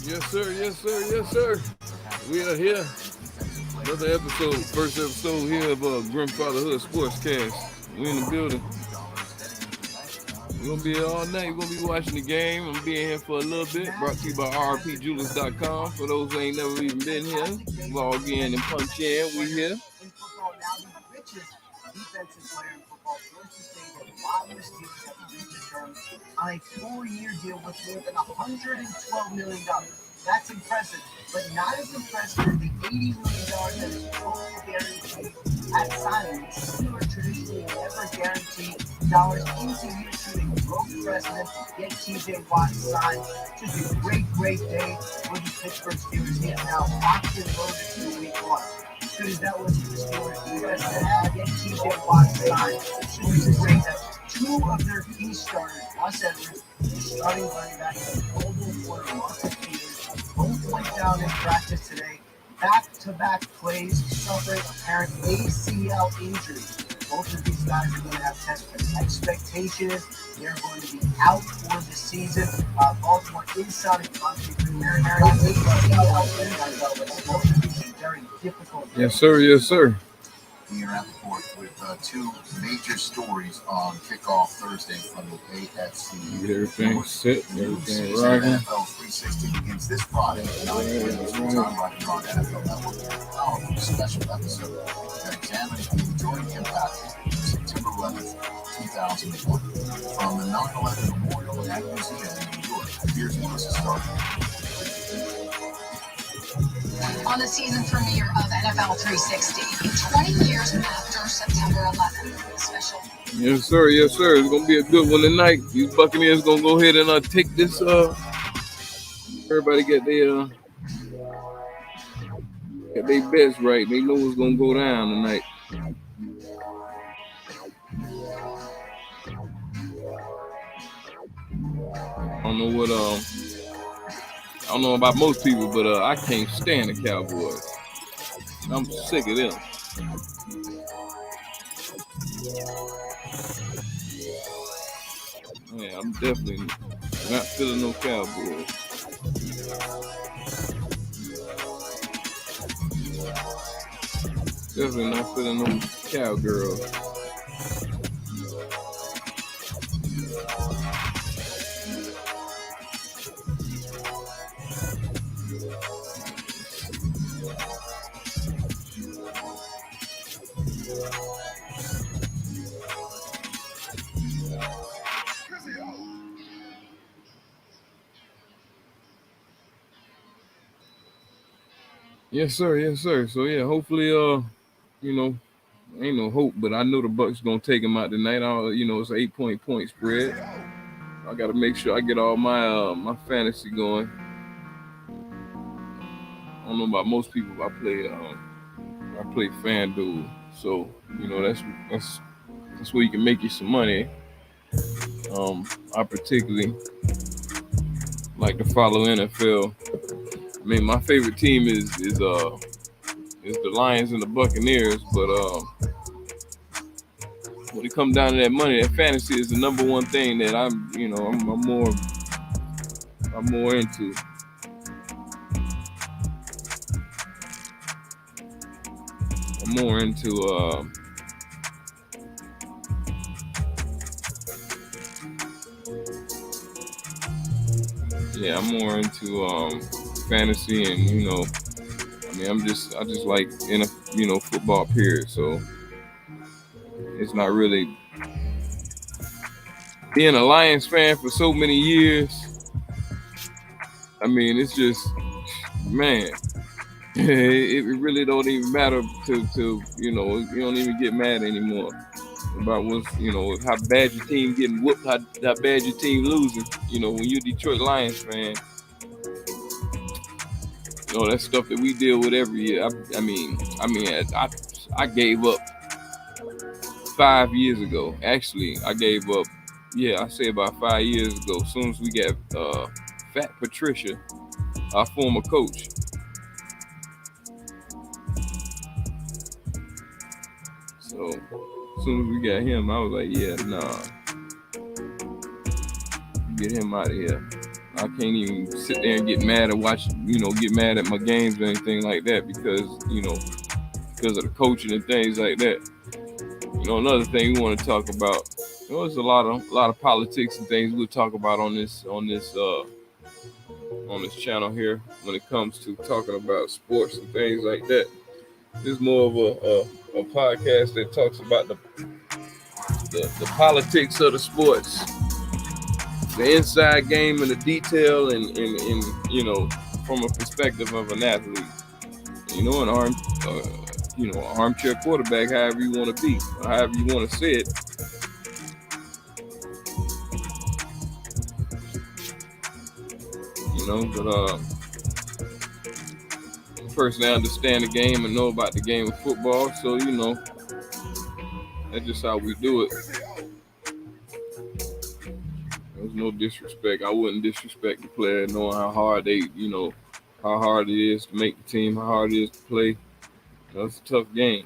Yes, sir. Yes, sir. Yes, sir. We are here. Another episode, first episode here of GRIMfathaHOOD SportsCast. We in the building. We're gonna be here all night. We're gonna be watching the game. I'm being here for a little bit. Brought to you by rpjewelers.com. For those who ain't never even been here, log in and punch in. We here. Defensive player in football, first to say that while the Steelers have reached a term on a 4-year deal with more than $112 million. That's impressive, but not as impressive as the $80 million that is total guaranteed at signing. The Steelers traditionally never guarantee dollars into year two. They broke precedent to get TJ Watt signed. Just a great day for the Pittsburgh Steelers. He is now locked and loaded for week one. As good as that was for the Steelers, you guys had to get TJ Watt signed. Should be great that two of their key starters, Gus Edwards, the starting running back, and Golden Quarter, Marcus Peters, both went down in practice today. Back-to-back plays, suffering apparent ACL injuries. Both of these guys are going to have test expectation is they're going to be out for the season. Baltimore inside of country preparing their ACL injuries. Very difficult. Yes, sir. Yes, sir. Here at the court with two major stories on kickoff Thursday from the AFC. Everything set, everything rocking. NFL 360 begins this Friday at 9 p.m. Eastern Time right here on NFL Network. A powerful special episode that examines the enduring impact of September 11th, 2001. From the 9/11 Memorial at Museum in New York, here's Melissa Stark. On the season premiere of NFL 360, 20 years after September 11th. Special. Yes, sir. Yes, sir. It's gonna be a good one tonight. These Buccaneers gonna go ahead and take this. Everybody get their bets right. They know what's gonna go down tonight. I don't know about most people, but I can't stand the Cowboys. I'm sick of them. Yeah, I'm definitely not feeling no Cowboys. Definitely not feeling no Cowgirls. Yes, sir. Yes, sir. So yeah, hopefully, ain't no hope, but I know the Bucs gonna take them out tonight. It's an 8-point spread. I gotta make sure I get all my fantasy going. I don't know about most people. I play FanDuel, so that's where you can make you some money. I particularly like to follow NFL. I mean, my favorite team is the Lions and the Buccaneers, but when it comes down to that money, that fantasy is the number one thing that I'm more into. I'm more into fantasy, and I just like football period. So it's not really being a Lions fan for so many years. I mean, it's just, man, it really don't even matter to you don't even get mad anymore about how bad your team getting whooped, how bad your team losing. When you're a Detroit Lions fan, that stuff that we deal with every year. I gave up 5 years ago. Actually, I gave up. Yeah, I say about 5 years ago. As soon as we got Fat Patricia, our former coach. So as soon as we got him, I was like, yeah, nah, get him out of here. I can't even sit there and get mad at get mad at my games or anything like that because of the coaching and things like that. Another thing we want to talk about. There's a lot of politics and things we'll talk about on this channel here when it comes to talking about sports and things like that. This is more of a podcast that talks about the politics of the sports, the inside game and the detail, and from a perspective of an athlete. An armchair quarterback, however you want to be, or however you want to say it. But personally, I understand the game and know about the game of football, so that's just how we do it. There's no disrespect. I wouldn't disrespect the player, knowing how hard how hard it is to make the team, how hard it is to play. It's a tough game.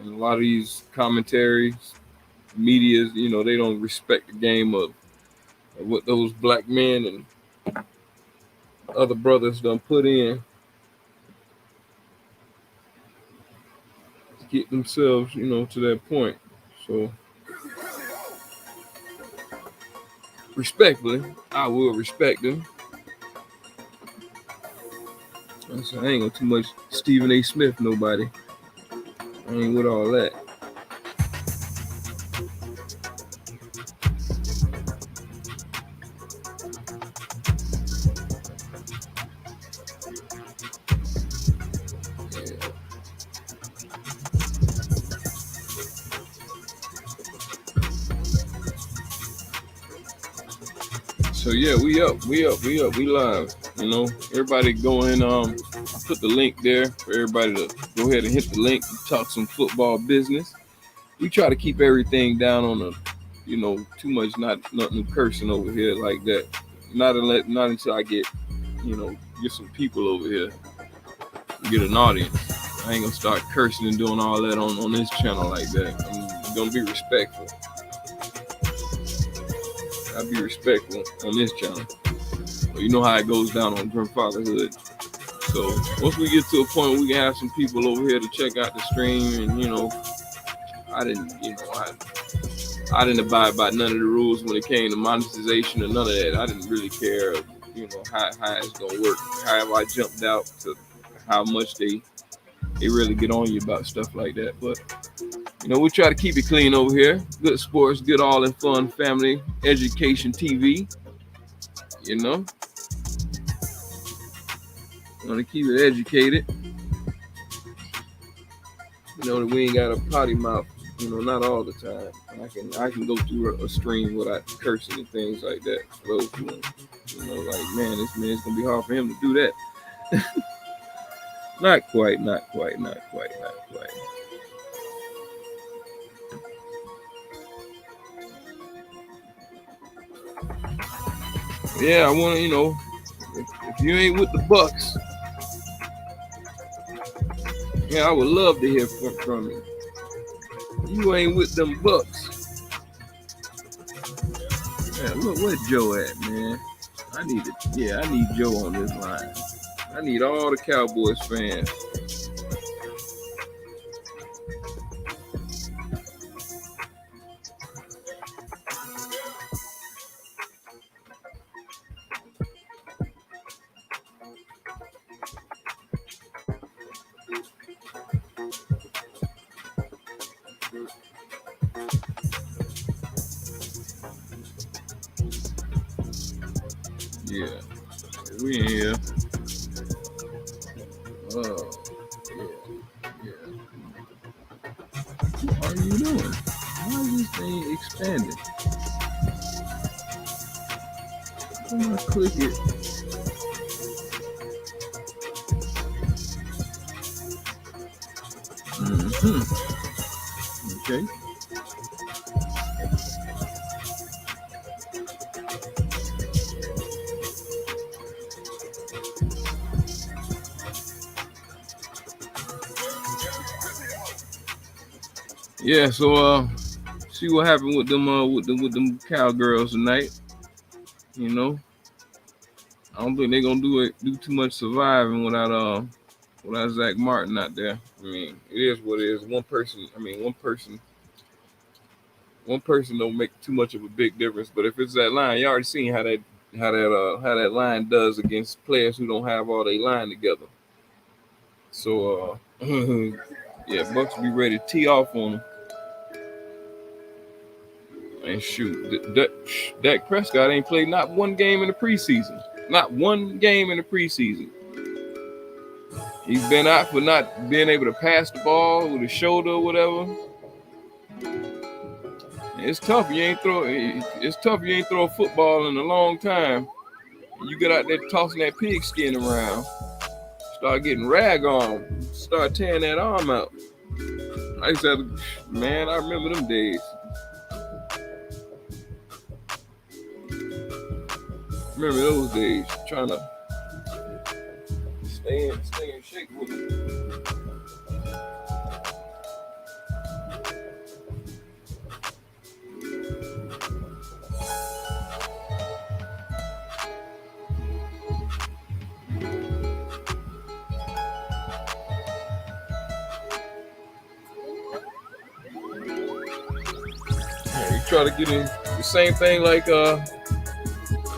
And a lot of these commentaries, medias, they don't respect the game of what those black men and other brothers done put in to get themselves, to that point. So, respectfully, I will respect them. I ain't gonna too much Stephen A. Smith, nobody. I ain't with all that. So yeah, we live. Everybody go in. I put the link there for everybody to go ahead and hit the link and talk some football business. We try to keep everything down on too much, nothing cursing over here like that. Not until I get some people over here, get an audience. I ain't gonna start cursing and doing all that on this channel like that. I'm gonna be respectful. I'll be respectful on this channel. But you know how it goes down on GRIMfathaHOOD. So once we get to a point where we can have some people over here to check out the stream, and I didn't abide by none of the rules when it came to monetization or none of that. I didn't really care, how it's gonna work. However, I jumped out to how much they really get on you about stuff like that. But we try to keep it clean over here. Good sports, good all in fun, family, education TV. Want to keep it educated. That we ain't got a potty mouth. Not all the time. I can go through a stream without cursing and things like that. So, like, man, it's gonna be hard for him to do that. Not quite. Yeah, I want to, if you ain't with the Bucks, I would love to hear from you. You ain't with them Bucks. Man, look, where Joe at, man? I need Joe on this line. I need all the Cowboys fans. Yeah, we in here. Oh, yeah. What are you doing? Why is this thing expanding? I'm gonna click it. Okay. Yeah, so see what happened with them cowgirls tonight. I don't think they're gonna do too much surviving without Zach Martin out there. I mean, it is what it is. One person don't make too much of a big difference. But if it's that line, you already seen how that line does against players who don't have all their line together. So yeah, Bucks be ready to tee off on them. And shoot, Dak Prescott ain't played not one game in the preseason. Not one game in the preseason. He's been out for not being able to pass the ball with his shoulder or whatever. It's tough. It's tough. You ain't throw a football in a long time. And you get out there tossing that pigskin around. Start getting rag on. Start tearing that arm out. I said, man, I remember them days. Remember those days, trying to stay in shape with it. Yeah, you try to get in the same thing like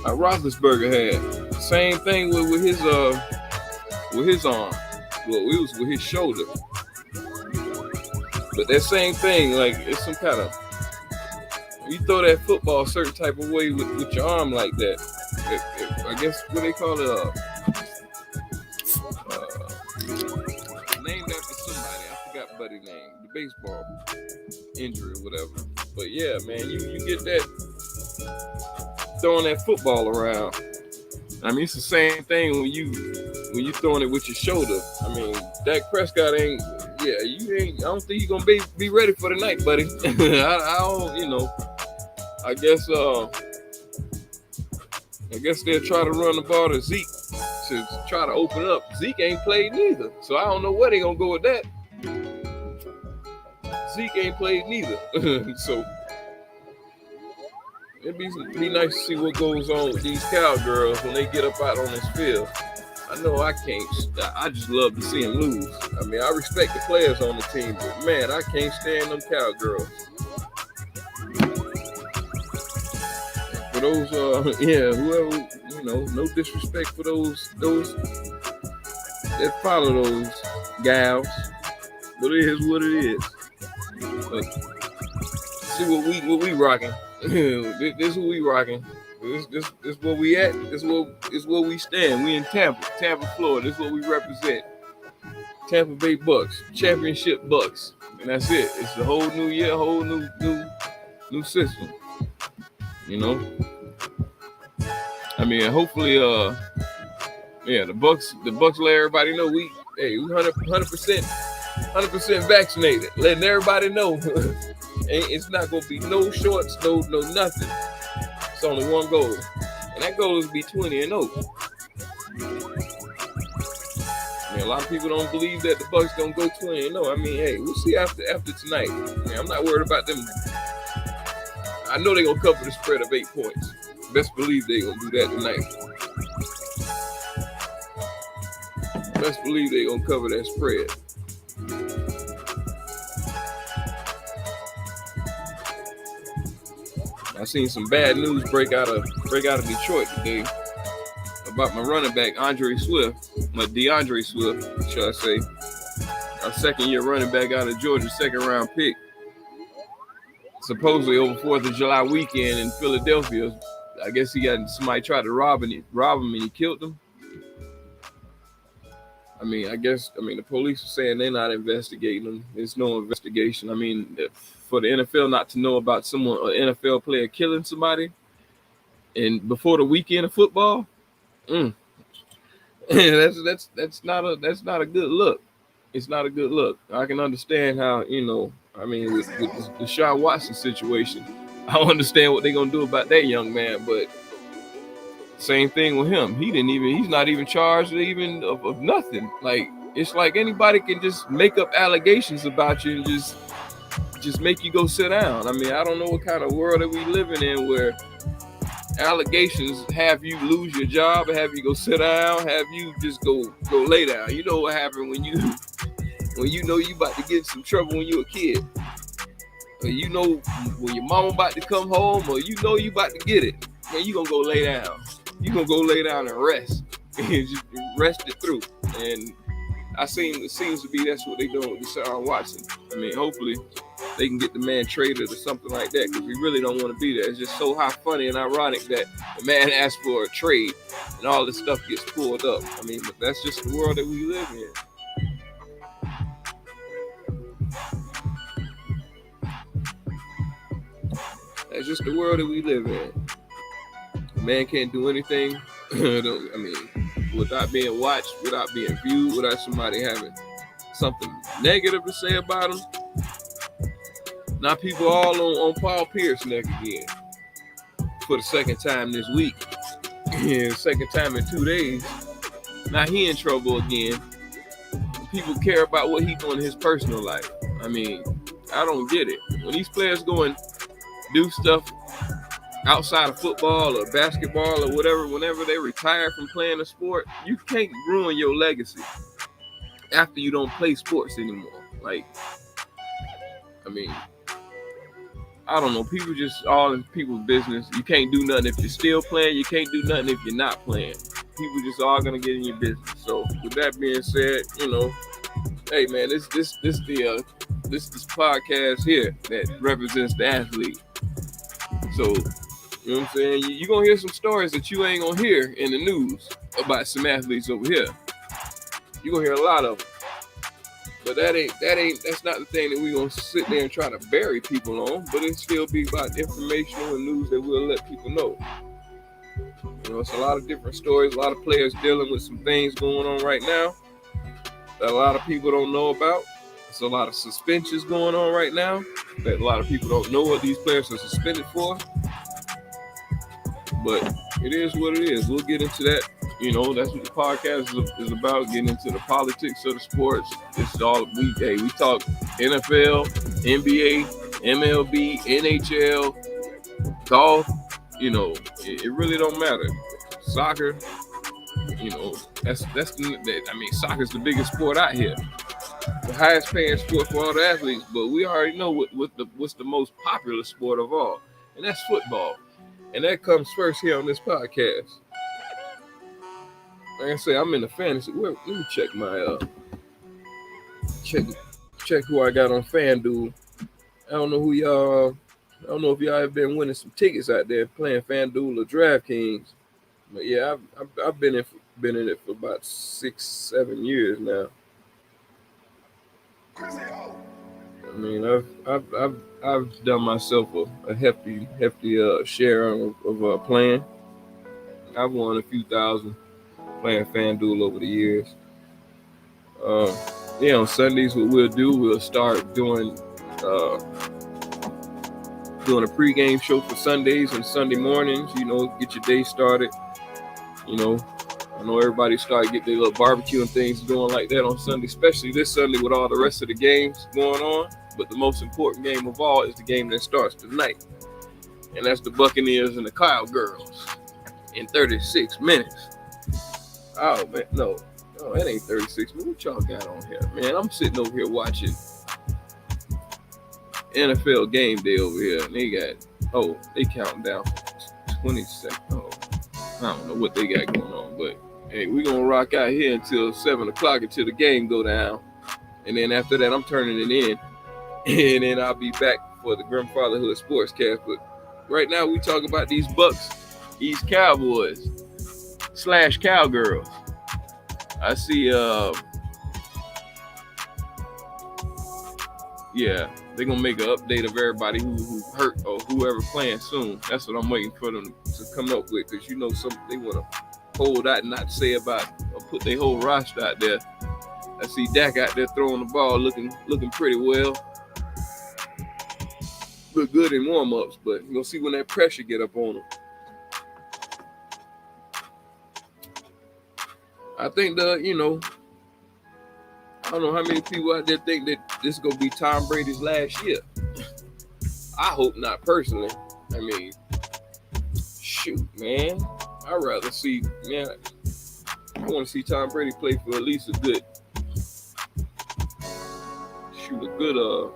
Roethlisberger had. Same thing with his arm. Well, it was with his shoulder. But that same thing, like it's some kind of, you throw that football a certain type of way with your arm like that. I guess what they call it, named after somebody. I forgot buddy's name. The baseball injury or whatever. But yeah, man, you get that throwing that football around. I mean, it's the same thing when you throwing it with your shoulder. I mean, Dak Prescott ain't. Yeah, you ain't. I don't think you're gonna be ready for the night, buddy. I don't. You know. I guess they'll try to run the ball to Zeke to try to open up. Zeke ain't played neither, so I don't know where they gonna go with that. Zeke ain't played neither, so. It'd be nice to see what goes on with these Cowgirls when they get up out on this field. I know I can't. I just love to see them lose. I mean, I respect the players on the team, but man, I can't stand them Cowgirls. For those, whoever, no disrespect for those that follow those gals, but it is what it is. But see what we rocking. This who we rocking. This where we at. This where we stand. We in Tampa, Florida. This is what we represent. Tampa Bay Bucks, championship Bucks, and that's it. It's a whole new year, whole new system. You know. I mean, hopefully, the Bucks let everybody know we 100% vaccinated, letting everybody know. It's not gonna be no shorts, no nothing. It's only one goal, and that goal is to be 20-0. I mean, a lot of people don't believe that the Bucks gonna go 20-0. I mean, hey, we'll see after tonight. Man, I'm not worried about them. I know they're gonna cover the spread of 8 points. Best believe they're gonna do that tonight. Best believe they're gonna cover that spread. I seen some bad news break out of Detroit today about my running back DeAndre Swift, shall I say, our second-year running back out of Georgia, second-round pick. Supposedly over 4th of July weekend in Philadelphia, I guess somebody tried to rob him and he killed him. I mean, the police are saying they're not investigating him. There's no investigation. I mean, for the NFL not to know about an NFL player killing somebody, and before the weekend of football, that's not a good look. It's not a good look. I can understand how, with the Deshaun Watson situation, I don't understand what they're gonna do about that young man, but same thing with him. He's not even charged of nothing. Like, it's like anybody can just make up allegations about you and just make you go sit down. I mean, I don't know what kind of world that we living in where allegations have you lose your job, have you go sit down, have you just go lay down. You know what happened when you know you about to get in some trouble when you a kid. Or you know when your mama about to come home, or you know you about to get it. Man, you gonna go lay down. You gonna go lay down and rest. And just rest it through. And it seems to be that's what they doing with Deshaun Watson. I mean, hopefully they can get the man traded or something like that, because we really don't want to be there. It's just so funny and ironic that the man asked for a trade and all this stuff gets pulled up. I mean, but that's just the world that we live in. That's just the world that we live in. The man can't do anything, without being watched, without being viewed, without somebody having something negative to say about him. Now people all on Paul Pierce neck again for the second time this week. And second time in 2 days. Now he in trouble again. People care about what he doing in his personal life. I mean, I don't get it. When these players go and do stuff outside of football or basketball or whatever, whenever they retire from playing a sport, you can't ruin your legacy after you don't play sports anymore. Like, I mean, I don't know. People just all in people's business. You can't do nothing if you're still playing. You can't do nothing if you're not playing. People just all gonna get in your business. So with that being said, hey man, this podcast here that represents the athlete. So you know what I'm saying? You're gonna hear some stories that you ain't gonna hear in the news about some athletes over here. You're gonna hear a lot of them. But that's not the thing that we're gonna sit there and try to bury people on, but it still be about informational and news that we'll let people know. It's a lot of different stories, a lot of players dealing with some things going on right now that a lot of people don't know about. There's a lot of suspensions going on right now that a lot of people don't know what these players are suspended for. But it is what it is. We'll get into that. That's what the podcast is about, getting into the politics of the sports. It's all we talk NFL, NBA, MLB, NHL, golf. It really don't matter. Soccer, soccer's the biggest sport out here. The highest paying sport for all the athletes, but we already know what's the most popular sport of all, and that's football. And that comes first here on this podcast. Like I say, I'm in the fantasy. Let me check my check who I got on FanDuel. I don't know if y'all have been winning some tickets out there playing FanDuel or DraftKings. But yeah, I've been in it for about 6-7 years now. I mean, I've done myself a hefty share of playing. I've won a few thousand playing FanDuel over the years. On Sundays, what we'll start doing a pregame show for Sundays and Sunday mornings. Get your day started. I know everybody started getting their little barbecue and things going like that on Sunday, especially this Sunday with all the rest of the games going on. But the most important game of all is the game that starts tonight. And that's the Buccaneers and the Cowboys in 36 minutes. Oh, man, no, that ain't 36 minutes. What y'all got on here? Man, I'm sitting over here watching NFL game day over here. And they counting down 20 seconds. Oh, I don't know what they got going on, but hey, we're going to rock out here until 7 o'clock until the game go down. And then after that, I'm turning it in. And then I'll be back for the GRIMfathaHOOD SportsCast. But right now, we talk about these Bucks, these Cowboys / Cowgirls. I see, they're going to make an update of everybody who hurt or whoever playing soon. That's what I'm waiting for them to come up with, because they want to hold out and not say about or put their whole roster out there. I see Dak out there throwing the ball, looking pretty well. Look good in warm-ups, but you're going to see when that pressure get up on them. I think I don't know how many people out there think that this is going to be Tom Brady's last year. I hope not, personally. I mean, shoot, man, I'd rather see, man, I want to see Tom Brady play for at least a good, shoot, a good.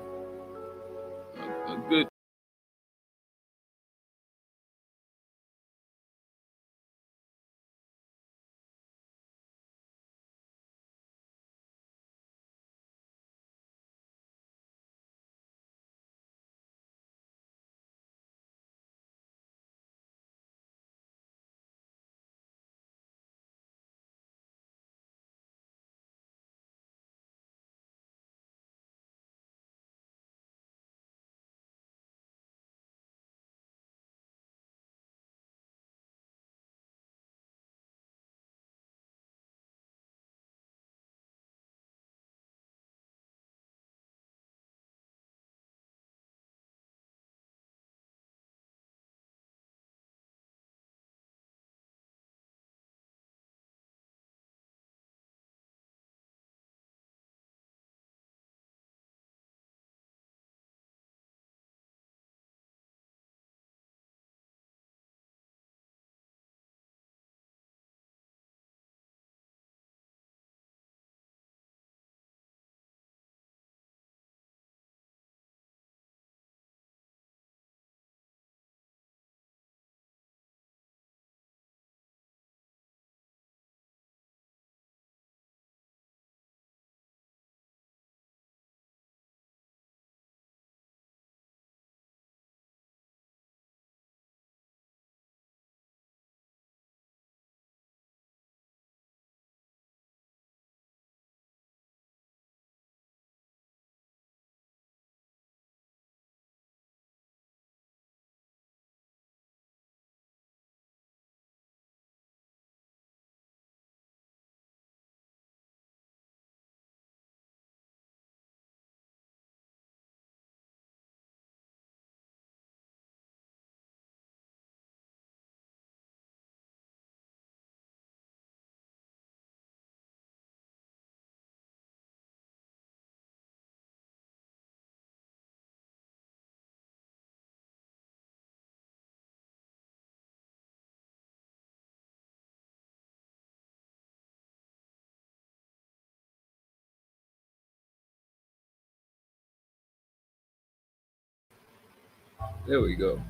There we go.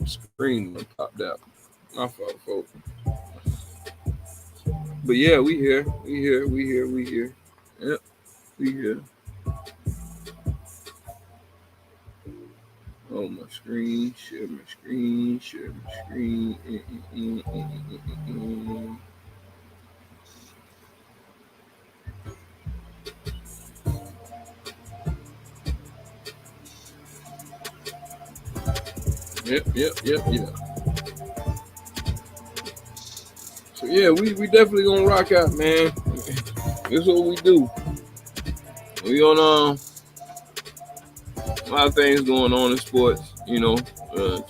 Screen popped out. My fault, folks. But yeah, we here. We here. Yep, we here. Oh, my screen. Share my screen. Share my screen. Yep. So yeah, we definitely gonna rock out, man. This is what we do. We on a lot of things going on in sports. You know,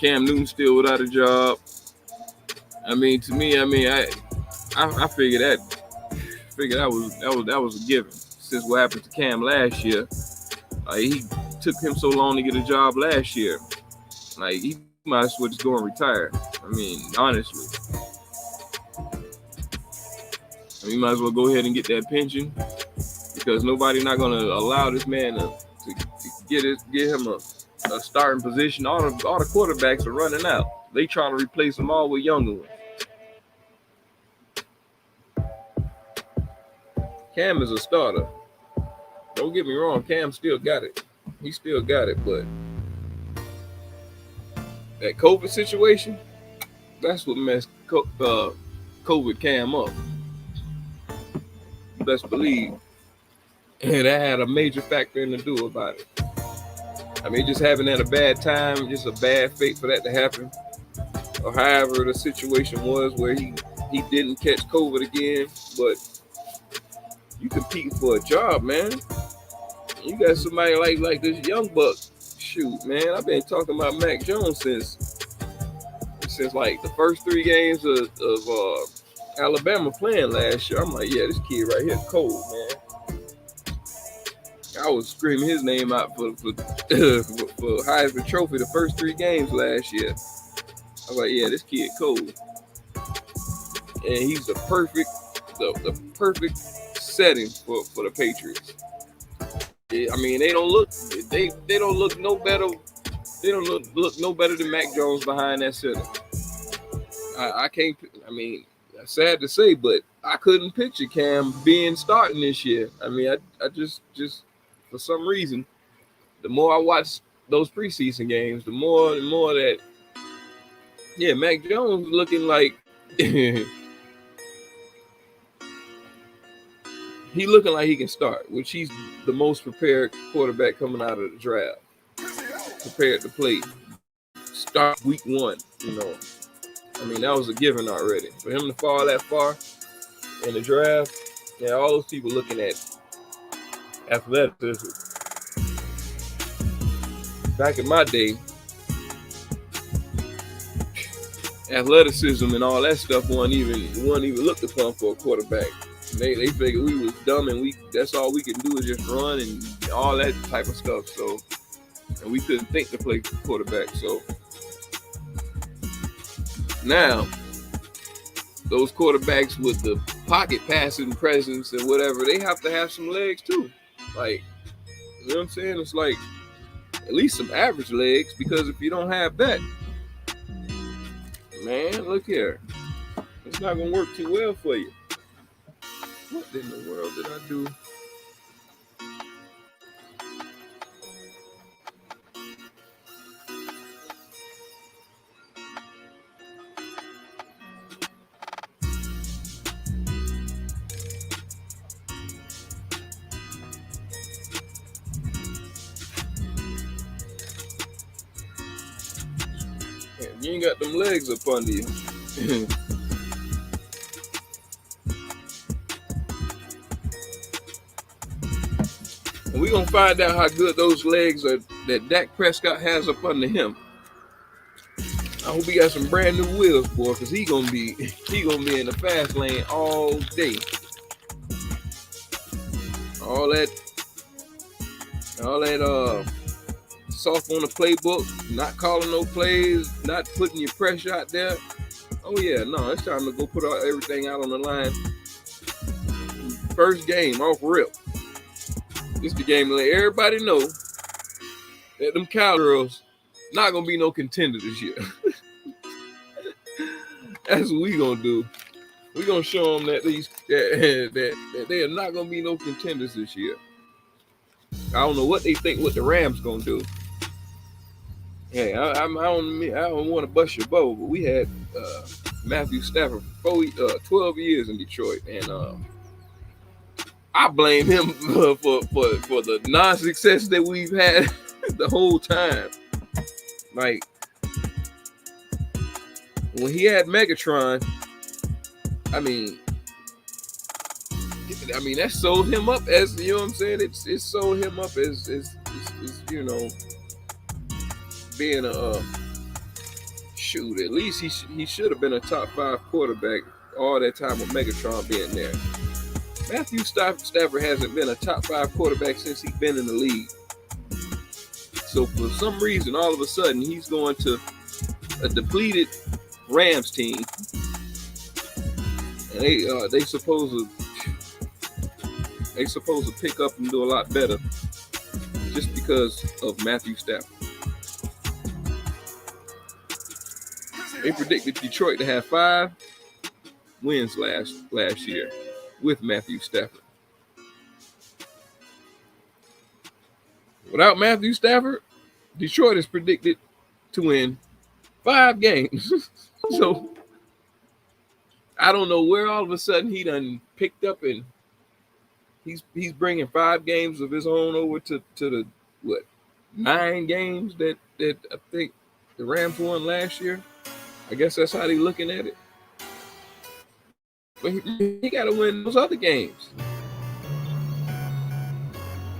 Cam Newton still without a job. I mean, to me, I figured that was a given since what happened to Cam last year. He took him so long to get a job last year. Like, he might as well just go and retire. I mean, honestly. You might as well go ahead and get that pension, because nobody not going to allow this man to get him a starting position. All the quarterbacks are running out. They trying to replace them all with younger ones. Cam is a starter. Don't get me wrong, Cam still got it. He still got it, but that COVID situation, that's what messed COVID Cam up. Best believe. And that had a major factor in to do about it. I mean, just having at a bad time, just a bad fate for that to happen. Or however the situation was where he didn't catch COVID again, but you competing for a job, man. You got somebody like this young buck. Shoot, man, I've been talking about Mac Jones since like the first 3 games of Alabama playing last year. I'm like, yeah, this kid right here cold, man. I was screaming his name out for Heisman Trophy the first 3 games last year. I was like, yeah, this kid cold. And he's the perfect setting for the Patriots. I mean, they don't look no better. They don't look no better than Mac Jones behind that center. I can't. I mean, sad to say, but I couldn't picture Cam being starting this year. I mean, I just for some reason, the more I watch those preseason games, the more that Mac Jones looking like he looking like he can start, which he's the most prepared quarterback coming out of the draft, prepared to play, start week 1. I mean, that was a given already. For him to fall that far in the draft, all those people looking at athleticism. Back in my day, athleticism and all that stuff wasn't even looked upon for a quarterback. They figured we was dumb and that's all we can do is just run and all that type of stuff. So, and we couldn't think to play quarterback. So now, those quarterbacks with the pocket passing presence and whatever, they have to have some legs too. Like, you know what I'm saying? It's like at least some average legs, because if you don't have that, man, look here, it's not gonna work too well for you. What in the world did I do? Man, you ain't got them legs up under you. And we're going to find out how good those legs are that Dak Prescott has up under him. I hope he got some brand new wheels, boy, because he gonna be in the fast lane all day. All that soft on the playbook, not calling no plays, not putting your pressure out there. Oh yeah, no, it's time to go put everything out on the line. First game off rip. This the game to let everybody know that them Cowboys not gonna be no contender this year. That's what we gonna do. We gonna show them that that they are not gonna be no contenders this year. I don't know what they think what the Rams gonna do. Hey, I don't want to bust your bubble, but we had Matthew Stafford for 12 years in Detroit, and I blame him for the non-success that we've had the whole time. Like, when he had Megatron, I mean that sold him up as, you know what I'm saying? It sold him up as you know, being a shoot. At least he should have been a top 5 quarterback all that time with Megatron being there. Matthew Stafford hasn't been a top 5 quarterback since he's been in the league. So for some reason, all of a sudden, he's going to a depleted Rams team, and they supposed to pick up and do a lot better just because of Matthew Stafford. They predicted Detroit to have 5 wins last year with Matthew Stafford. Without Matthew Stafford, Detroit is predicted to win 5 games. So I don't know where all of a sudden he done picked up, and he's bringing 5 games of his own over to the 9 games that I think the Rams won last year. I guess that's how they looking at it. But he got to win those other games.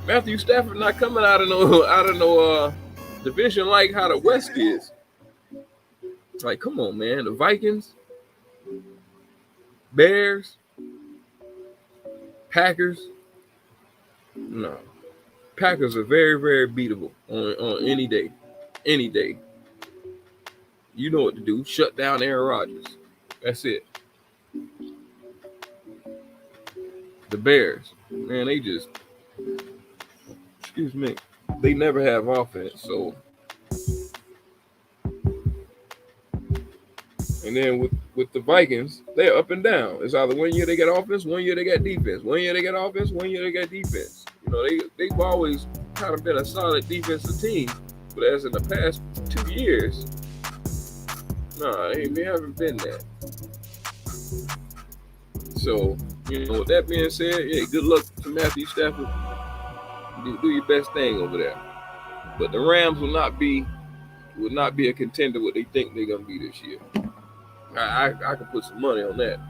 Matthew Stafford not coming out of no division like how the West is. Like, come on, man. The Vikings, Bears, Packers. No. Packers are very, very beatable on any day. Any day. You know what to do. Shut down Aaron Rodgers. That's it. The Bears, man, they never have offense. So, and then with the Vikings, they're up and down. It's either 1 year they got offense, 1 year they got defense. 1 year they got offense, 1 year they got defense. You know, they've always kind of been a solid defensive team, but as in the past 2 years, they haven't been that. So, with that being said, good luck to Matthew Stafford. Do your best thing over there. But the Rams will not be a contender what they think they're gonna be this year. I can put some money on that.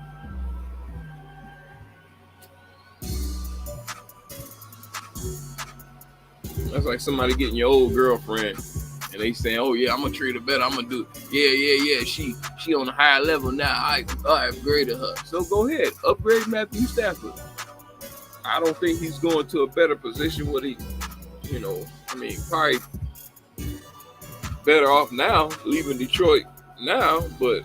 That's like somebody getting your old girlfriend and they saying, "Oh yeah, I'm gonna treat her better. I'm gonna do yeah. She on a higher level now. I upgraded her. So go ahead, upgrade Matthew Stafford. I don't think he's going to a better position. Probably better off now leaving Detroit now. But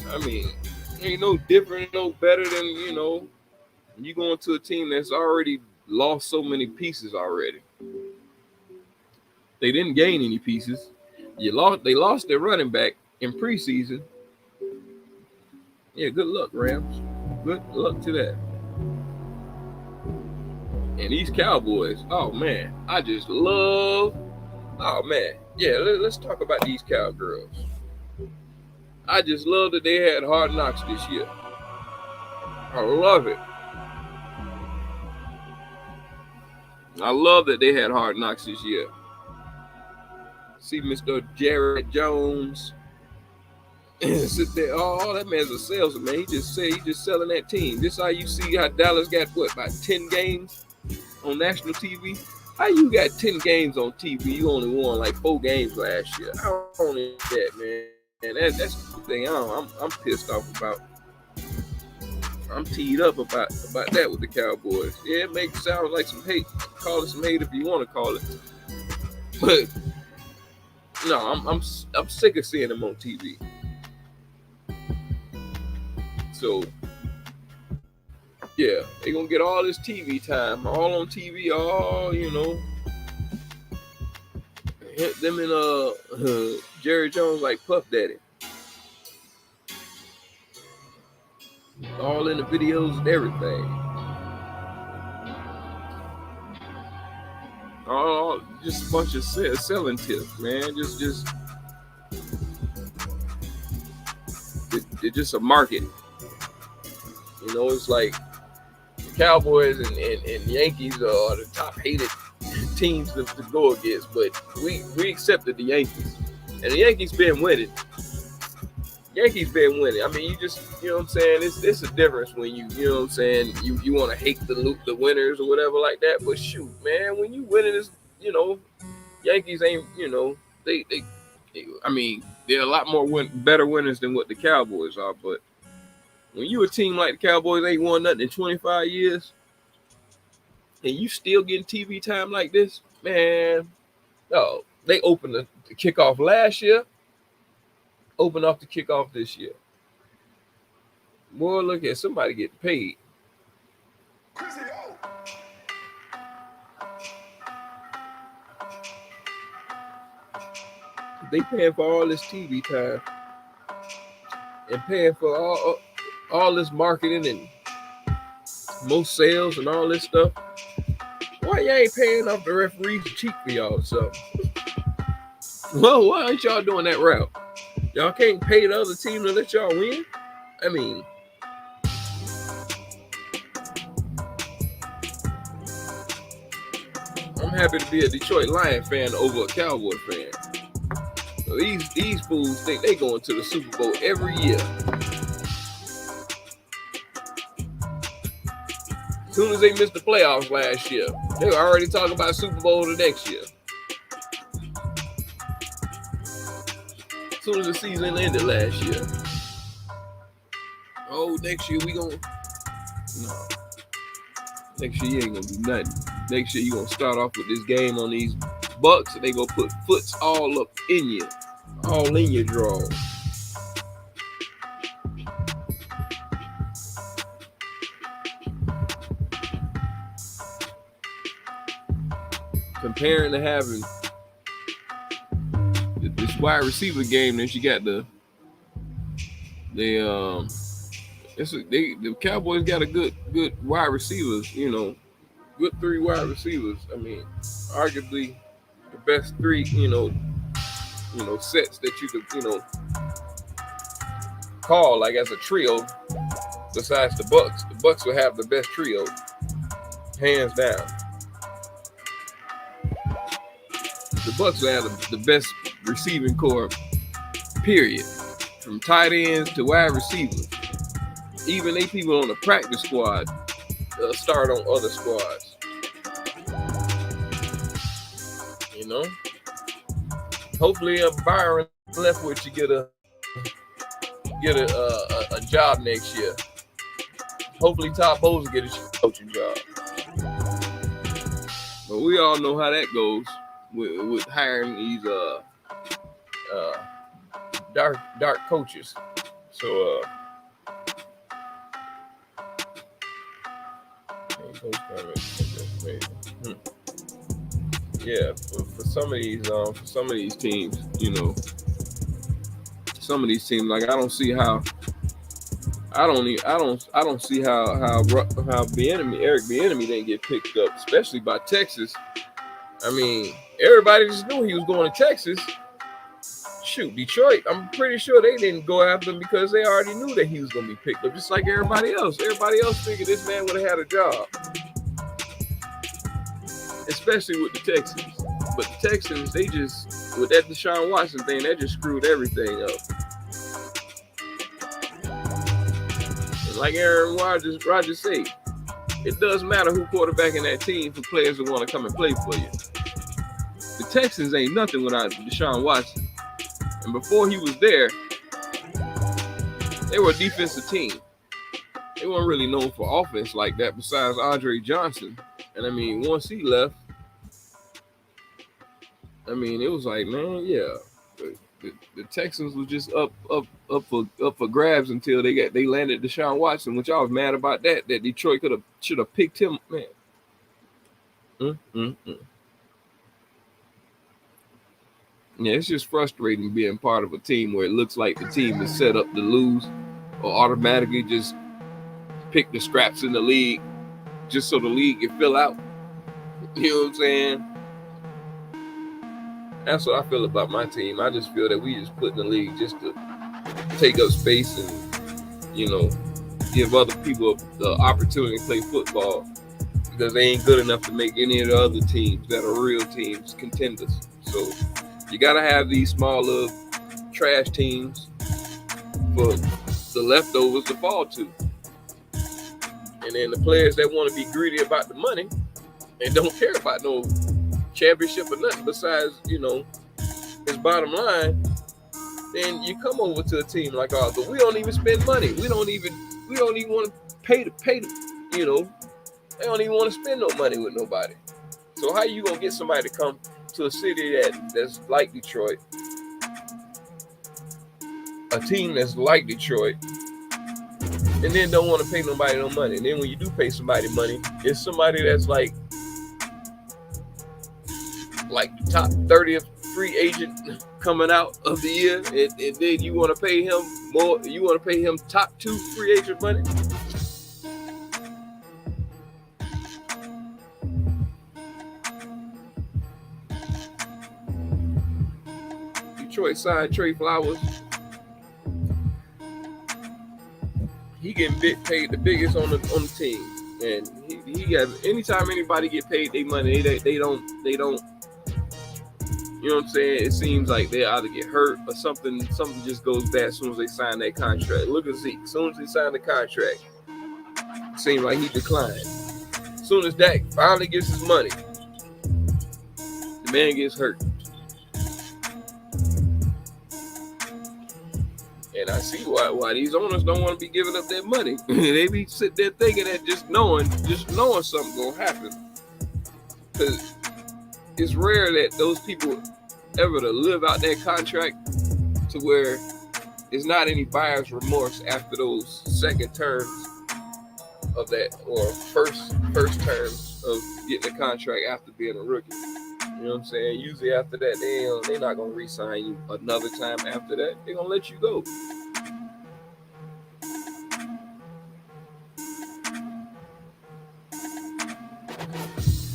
ain't no different, no better than you going to a team that's already lost so many pieces already. They didn't gain any pieces. They lost their running back in preseason. Yeah, good luck, Rams. Good luck to that. And these Cowboys, oh man, I just love. Oh man, yeah. Let's talk about these Cowgirls. I just love that they had Hard Knocks this year. I love it. I love that they had Hard Knocks this year. See Mr. Jared Jones sit there. Oh, that man's a salesman, man. He just selling that team. This how you see how Dallas got about 10 games on national TV. How you got 10 games on TV? You only won like 4 games last year. I don't need that, man. And that's the thing. I'm pissed off about. I'm teed up about that with the Cowboys. Yeah, it sound like some hate. Call it some hate if you want to call it. But no, I'm sick of seeing them on TV. So yeah, they gonna get all this TV time, all on TV, all hit them in Jerry Jones like Puff Daddy. All in the videos and everything. Oh, just a bunch of selling tips, man. Just it's just a market. It's like the Cowboys and Yankees are the top hated teams to go against, but we accepted the Yankees, and the Yankees been winning. I mean, you just, what I'm saying? It's a difference when you know what I'm saying, you want to hate the winners or whatever like that, but shoot, man, when you winning this, Yankees ain't, they're a lot more better winners than what the Cowboys are, but when you a team like the Cowboys ain't won nothing in 25 years, and you still getting TV time like this, man, they opened the kickoff last year, open off the kickoff this year. Boy, look at somebody getting paid. They paying for all this TV time and paying for all this marketing and most sales and all this stuff. Why y'all ain't paying off the referees cheap for y'all? So, well, why aren't y'all doing that route? Y'all can't pay the other team to let y'all win? I mean, I'm happy to be a Detroit Lion fan over a Cowboy fan. So these fools think they going to the Super Bowl every year. As soon as they missed the playoffs last year, they were already talking about Super Bowl the next year. As soon as the season ended last year. Oh, next year we gonna... No. Next year you ain't gonna do nothing. Next year you gonna start off with this game on these Bucks and they gonna put foots all up in you. All in your drawers. comparing to having this wide receiver game, then you got the Cowboys got a good wide receivers, you know, good 3 wide receivers. I mean, arguably the best 3, you know, sets that you could, you know, call like as a trio. Besides the Bucs will have the best trio, hands down. The Bucs will have the best receiving core, period, from tight ends to wide receivers. Even they people on the practice squad start on other squads. You know, hopefully Byron Leftwich you get a job next year. Hopefully Todd Bowles will get a coaching job. But we all know how that goes with hiring these dark coaches. So yeah, for some of these teams, you know, some of these teams, like I don't see how Eric Bieniemy didn't get picked up, especially by Texas. I mean, everybody just knew he was going to Texas. Shoot, Detroit, I'm pretty sure they didn't go after him because they already knew that he was going to be picked up, just like everybody else. Everybody else figured this man would have had a job, especially with the Texans. But the Texans, they just, with that Deshaun Watson thing, that just screwed everything up. And like Aaron Rodgers said, it doesn't matter who quarterbacking that team for players who want to come and play for you. The Texans ain't nothing without Deshaun Watson. And before he was there, they were a defensive team. They weren't really known for offense like that besides Andre Johnson. And I mean, once he left, I mean, it was like, man, yeah, the Texans was just up for grabs until they landed Deshaun Watson, which I was mad about that Detroit should have picked him, man. Yeah, it's just frustrating being part of a team where it looks like the team is set up to lose or automatically just pick the scraps in the league just so the league can fill out. You know what I'm saying? That's what I feel about my team. I just feel that we just put in the league just to take up space and, you know, give other people the opportunity to play football because they ain't good enough to make any of the other teams that are real teams contenders. So you got to have these small little trash teams for the leftovers to fall to. And then the players that want to be greedy about the money and don't care about no championship or nothing besides, you know, his bottom line, then you come over to a team like ours. But we don't even spend money. We don't even want to pay the, you know, they don't even want to spend no money with nobody. So how you going to get somebody to come to a city that's like Detroit, a team that's like Detroit, and then don't want to pay nobody no money? And then when you do pay somebody money, it's somebody that's like the top 30th free agent coming out of the year, and then you want to pay him more. You want to pay him top 2 free agent money. Detroit signed Trey Flowers. He getting paid the biggest on the team, and he got, anytime anybody get paid their money, they don't. You know what I'm saying? It seems like they either get hurt or something just goes bad as soon as they sign that contract. Look at Zeke. As soon as he signed the contract, it seemed like he declined. As soon as Dak finally gets his money, the man gets hurt. And I see why these owners don't want to be giving up their money. They be sitting there thinking that just knowing something gonna happen. Because it's rare that those people ever to live out that contract to where it's not any buyer's remorse after those second terms of that or first terms of getting a contract after being a rookie. You know what I'm saying? Usually after that, they're not going to re-sign you another time after that. They're going to let you go.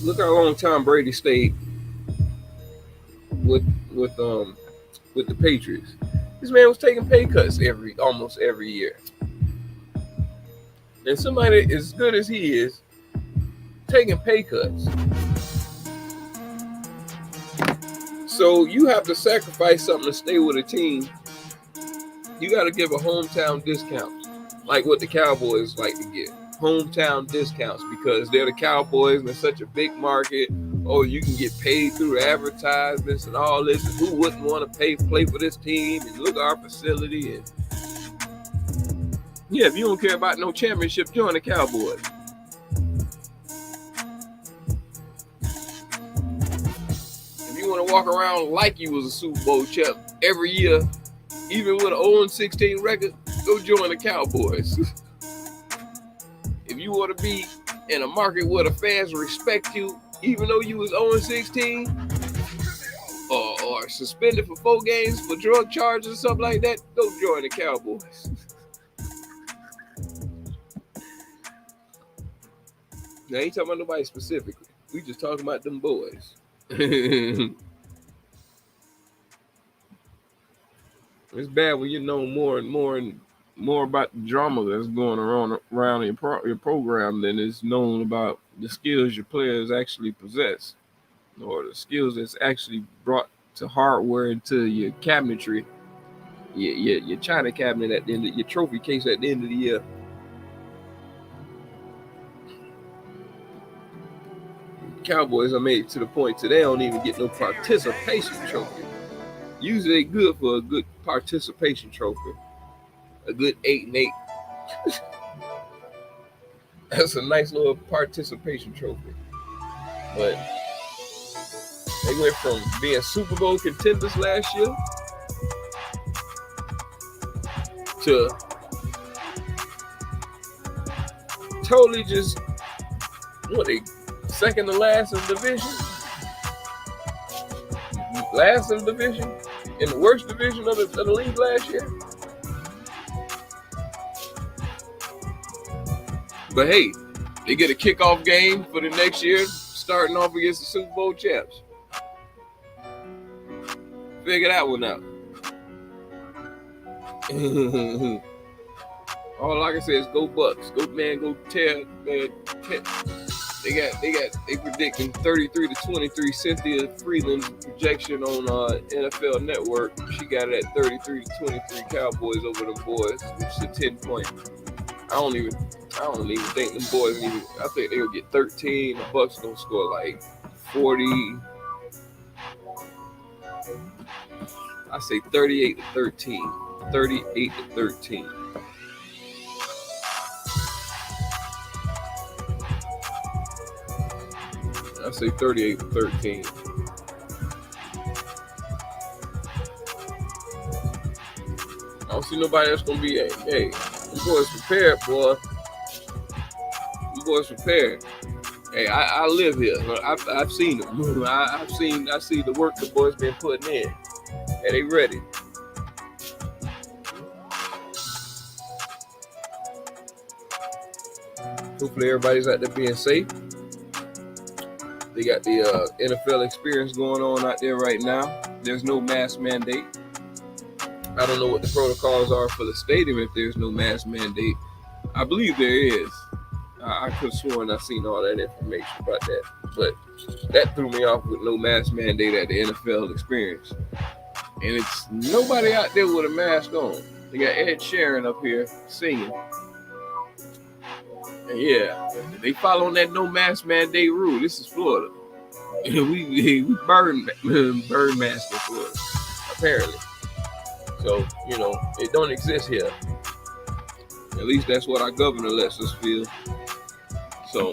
Look how long Tom Brady stayed with the Patriots. This man was taking pay cuts almost every year. And somebody as good as he is, taking pay cuts. So you have to sacrifice something to stay with a team. You got to give a hometown discount, like what the Cowboys like to get. Hometown discounts because they're the Cowboys and it's such a big market. Oh, you can get paid through advertisements and all this. And who wouldn't want to play for this team? And look at our facility. And yeah, if you don't care about no championship, join the Cowboys. If you want to walk around like you was a Super Bowl champ every year, even with an 0-16 record, go join the Cowboys. If you want to be in a market where the fans respect you, even though you was 0-16 or suspended for 4 games for drug charges or something like that, go join the Cowboys. Now, I ain't talking about nobody specifically. We just talking about them boys. It's bad when you know more and more about the drama that's going around your program than is known about the skills your players actually possess, or the skills that's actually brought to hardware into your cabinetry, your china cabinet at the end of your trophy case at the end of the year. Cowboys are made to the point today don't even get no participation trophy. Usually they good for a good participation trophy. A good 8-8. That's a nice little participation trophy. But they went from being Super Bowl contenders last year to totally just they second to last in the division? Last in the division? In the worst division of the league last year? But hey, they get a kickoff game for the next year, starting off against the Super Bowl champs. Figure that one out. All I can say is go Bucks. Go tear, man. They predicting 33-23. Cynthia Freeland's projection on NFL Network. She got it at 33-23 Cowboys over the boys, which is a 10-point. I don't even think them boys I think they'll get 13. The Bucks gonna score like 40. I say 38-13. 38-13. I say 38-13. I don't see nobody else gonna be hey, you boys prepared, boy. You boys prepared. Hey, I live here. I've seen them. I see the work the boys been putting in. And they ready. Hopefully everybody's out there being safe. They got the NFL experience going on out there right now. There's no mask mandate. I don't know what the protocols are for the stadium if there's no mask mandate. I believe there is. I could have sworn I seen all that information about that. But that threw me off with no mask mandate at the NFL experience. And it's nobody out there with a mask on. They got Ed Sheeran up here singing. And yeah, they following that no mask mandate rule. This is Florida. we burn mask in Florida, apparently. So, it don't exist here. At least that's what our governor lets us feel. So,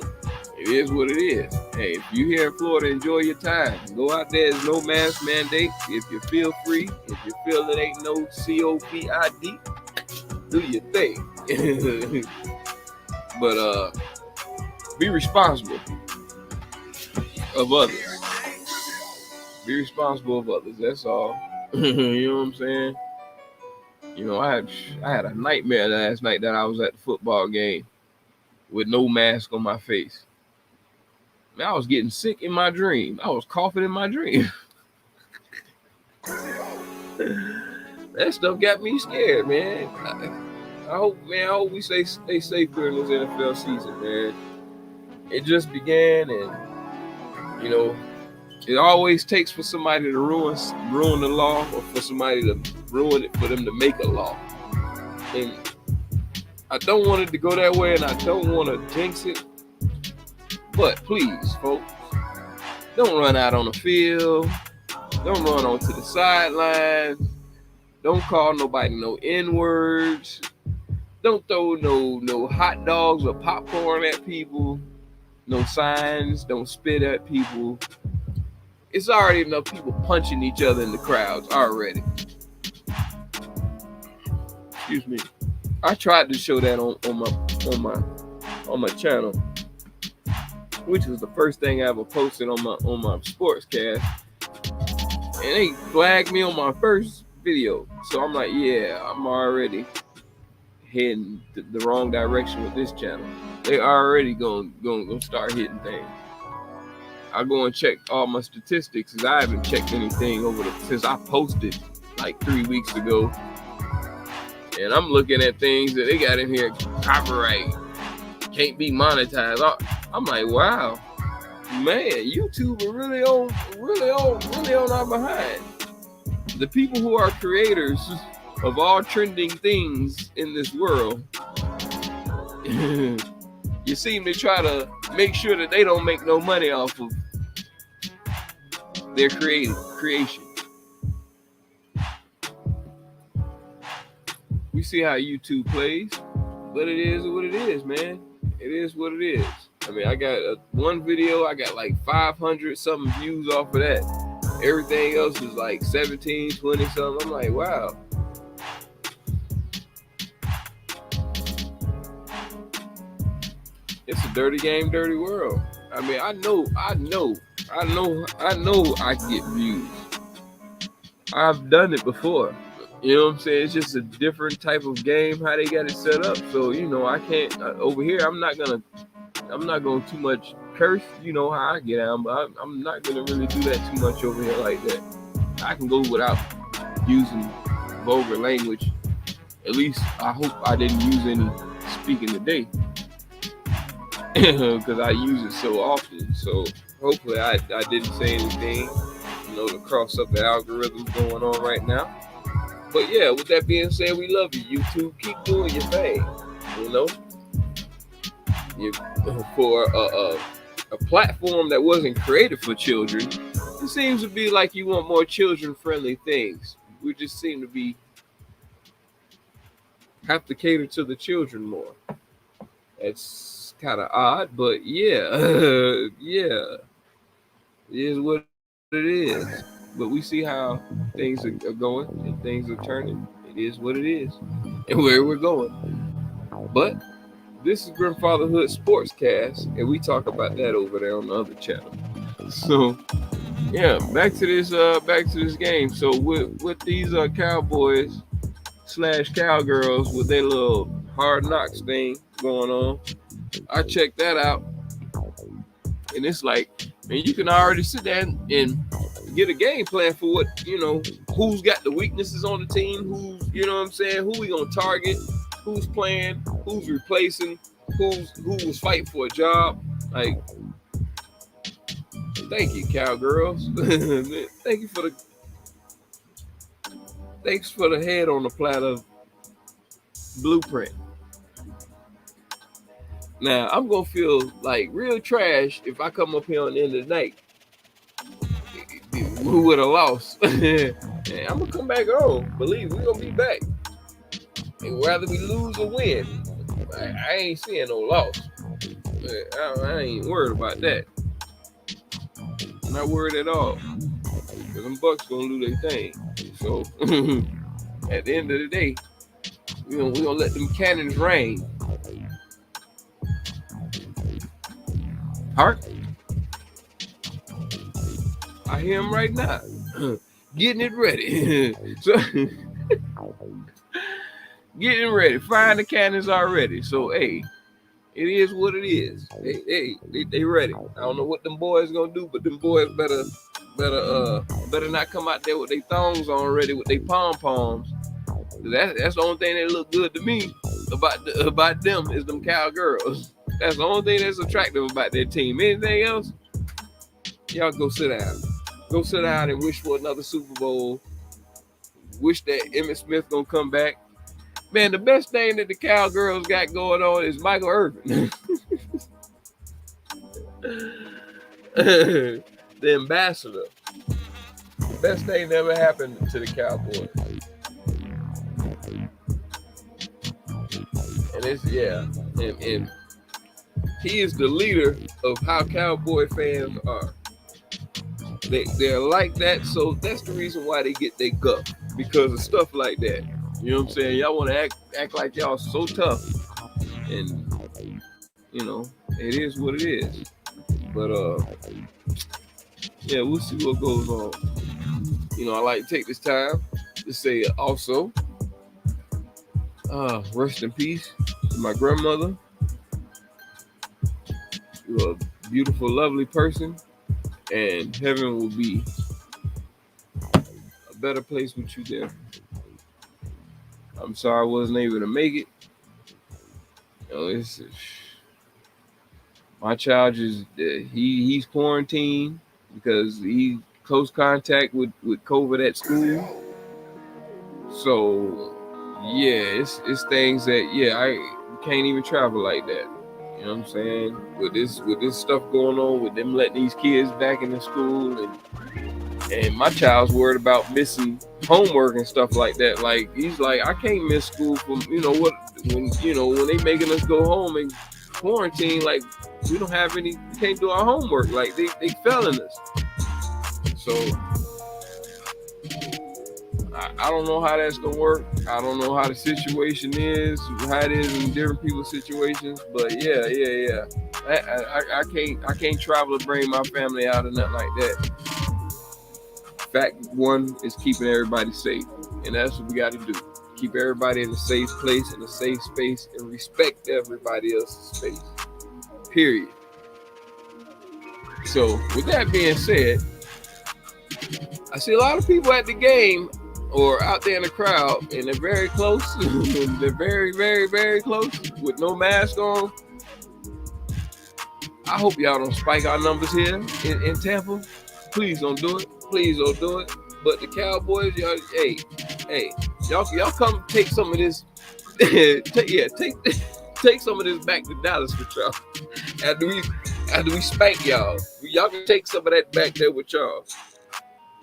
it is what it is. Hey, if you here in Florida, enjoy your time. Go out there. There's no mask mandate. If you feel free, if you feel it ain't no COVID, do your thing. But be responsible of others. Be responsible of others. That's all. You know what I'm saying? You know, I had a nightmare last night that I was at the football game with no mask on my face. Man, I was getting sick in my dream. I was coughing in my dream. That stuff got me scared, man. I hope we stay safe during this NFL season, man. It just began, and you know, it always takes for somebody to ruin the law, or for somebody to ruin it for them to make a law. And I don't want it to go that way, and I don't want to jinx it. But please, folks, don't run out on the field. Don't run onto the sidelines. Don't call nobody no N-words. Don't throw no hot dogs or popcorn at people. No signs. Don't spit at people. It's already enough people punching each other in the crowds already. Excuse me. I tried to show that on my channel, which was the first thing I ever posted on my SportsCast, and they flagged me on my first video. So I'm like, yeah, I'm already heading the wrong direction with this channel. They already gonna start hitting things. I go and check all my statistics, because I haven't checked anything since I posted like 3 weeks ago. And I'm looking at things that they got in here, copyright, can't be monetized. I'm like, wow, man, YouTube are really on our behind. The people who are creators of all trending things in this world, you seem to try to make sure that they don't make no money off of their creation. We see how YouTube plays, but it is what it is, man. It is what it is. I mean, I got one video, I got like 500 something views off of that. Everything else is like 17, 20 something. I'm like, wow. It's a dirty game, dirty world. I mean, I know I get views. I've done it before. You know what I'm saying? It's just a different type of game, how they got it set up. So, you know, I can't over here. I'm not going too much curse. You know how I get out, but I'm not gonna really do that too much over here like that. I can go without using vulgar language. At least I hope I didn't use any speaking today, because I use it so often. So hopefully I didn't say anything, you know, to cross up the algorithms going on right now. But yeah, with that being said, we love you, YouTube. Keep doing your thing. You know, for a platform that wasn't created for children, it seems to be like you want more children-friendly things. We just seem to have to cater to the children more. It's kind of odd, but yeah, yeah, it is what it is. But we see how things are going and things are turning. It is what it is and where we're going. But this is GRIMfathaHOOD SportsCast, and we talk about that over there on the other channel. So yeah, back to this game. So with these Cowboys / Cowgirls with their little hard knocks thing going on, I checked that out, and it's like, man, you can already sit there and get a game plan for what, you know, who's got the weaknesses on the team, who's, you know what I'm saying, who we gonna target, who's playing, who's replacing, who was fighting for a job. Like, thank you, Cowgirls. Thanks for the head on the platter blueprint. Now, I'm going to feel like real trash if I come up here on the end of the night who would have lost. And I'm going to come back on. Believe me, we're going to be back. And whether we lose or win, I ain't seeing no loss. I ain't worried about that. I'm not worried at all. Because them Bucks going to do their thing. So, at the end of the day, we're going to let them cannons rain. Hart? I hear him right now. Getting it ready. So getting ready. Firing the cannons already. So hey, it is what it is. They ready. I don't know what them boys gonna do, but them boys better not come out there with their thongs on already with their pom poms. That's the only thing that look good to me about them is them cowgirls. That's the only thing that's attractive about their team. Anything else, y'all go sit down. Go sit down and wish for another Super Bowl. Wish that Emmitt Smith gonna come back. Man, the best thing that the Cowgirls got going on is Michael Irvin. The ambassador. The best thing that ever happened to the Cowboys. And it's, yeah. And he is the leader of how Cowboy fans are. They're like that, so that's the reason why they get their gut, because of stuff like that. You know what I'm saying? Y'all want to act like y'all so tough, and you know it is what it is. But yeah, we'll see what goes on. You know, I like to take this time to say also, rest in peace to my grandmother. You're a beautiful, lovely person, and heaven will be a better place with you there. I'm sorry I wasn't able to make it. You know, my child just he's quarantined because he close contact with COVID at school. So yeah, it's things that I can't even travel like that. You know what I'm saying? With this stuff going on, with them letting these kids back into school, and my child's worried about missing homework and stuff like that. Like he's like, I can't miss school from when they making us go home and quarantine. Like we can't do our homework. Like they failing us. So I don't know how that's gonna work. I don't know how the situation is, how it is in different people's situations. But yeah. I can't travel to bring my family out or nothing like that. Fact one is keeping everybody safe, and that's what we got to do. Keep everybody in a safe place, in a safe space, and respect everybody else's space. Period. So with that being said, I see a lot of people at the game or out there in the crowd, and they're very close. They're very, very, very close with no mask on. I hope y'all don't spike our numbers here in Tampa. Please don't do it. Please don't do it. But the Cowboys, y'all, y'all come take some of this. Take some of this back to Dallas with y'all. After we spank y'all, y'all can take some of that back there with y'all.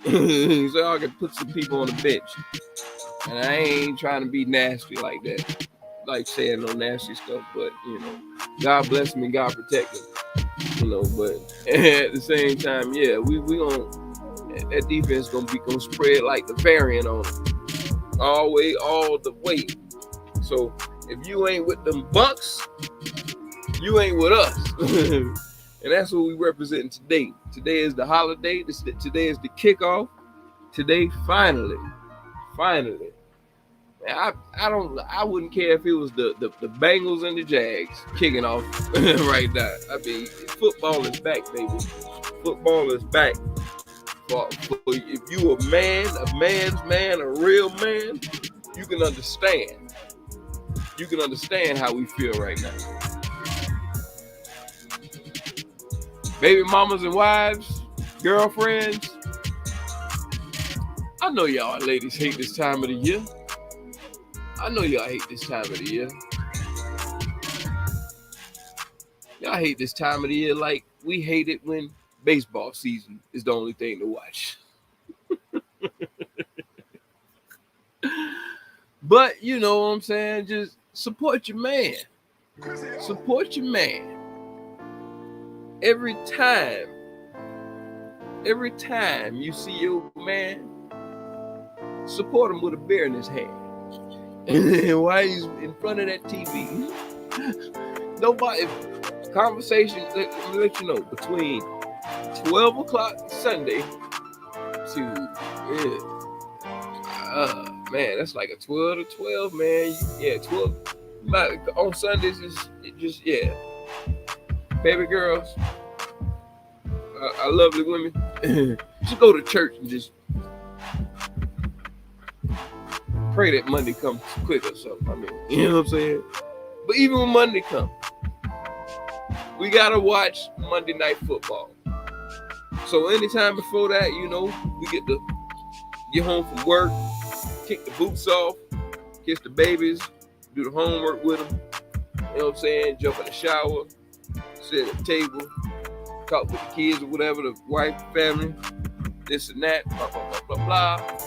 So y'all can put some people on the bench. And I ain't trying to be nasty like that, like saying no nasty stuff. But God bless me, God protect me. But at the same time, yeah, we gonna, that defense gonna spread like the variant on them, all the way. So if you ain't with them Bucks, you ain't with us. And that's what we represent today. Today is the holiday. Today is the kickoff. Today, finally. I wouldn't care if it was the Bengals and the Jags kicking off right now. I mean, football is back, baby. Football is back. For if you a man's man, a real man, you can understand. You can understand how we feel right now. Baby mamas and wives, girlfriends. I know y'all ladies hate this time of the year. Y'all hate this time of the year like we hate it when baseball season is the only thing to watch. But you know what I'm saying? Just support your man. Support your man. Every time you see your man, support him with a beer in his hand. And while he's in front of that TV, nobody, conversation, let me let you know, between 12 o'clock Sunday Yeah. Man, that's like a 12 to 12, man. Yeah, 12. On Sundays, it just, yeah. Baby girls, lovely women, just go to church and just pray that Monday comes quick or something. I mean, you know what I'm saying? But even when Monday comes, we got to watch Monday Night Football. So anytime before that, you know, we get to get home from work, kick the boots off, kiss the babies, do the homework with them. You know what I'm saying? Jump in the shower, sit at the table, talk with the kids or whatever, the wife, family, this and that, blah, blah, blah, blah, blah.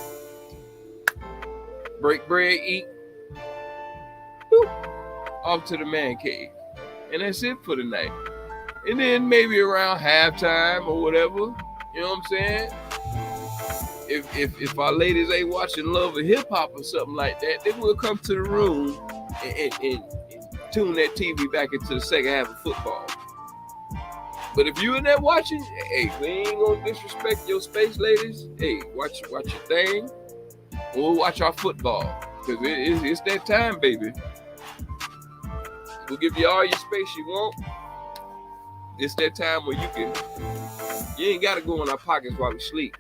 Break bread, eat. Boop. Off to the man cave. And that's it for the night. And then maybe around halftime or whatever, you know what I'm saying? If our ladies ain't watching Love or Hip Hop or something like that, then we'll come to the room and tune that TV back into the second half of football. But if you in there watching, hey, we ain't gonna disrespect your space, ladies. Hey, watch your thing. We'll watch our football. Because it's that time, baby. We'll give you all your space you want. It's that time where you ain't got to go in our pockets while we sleep.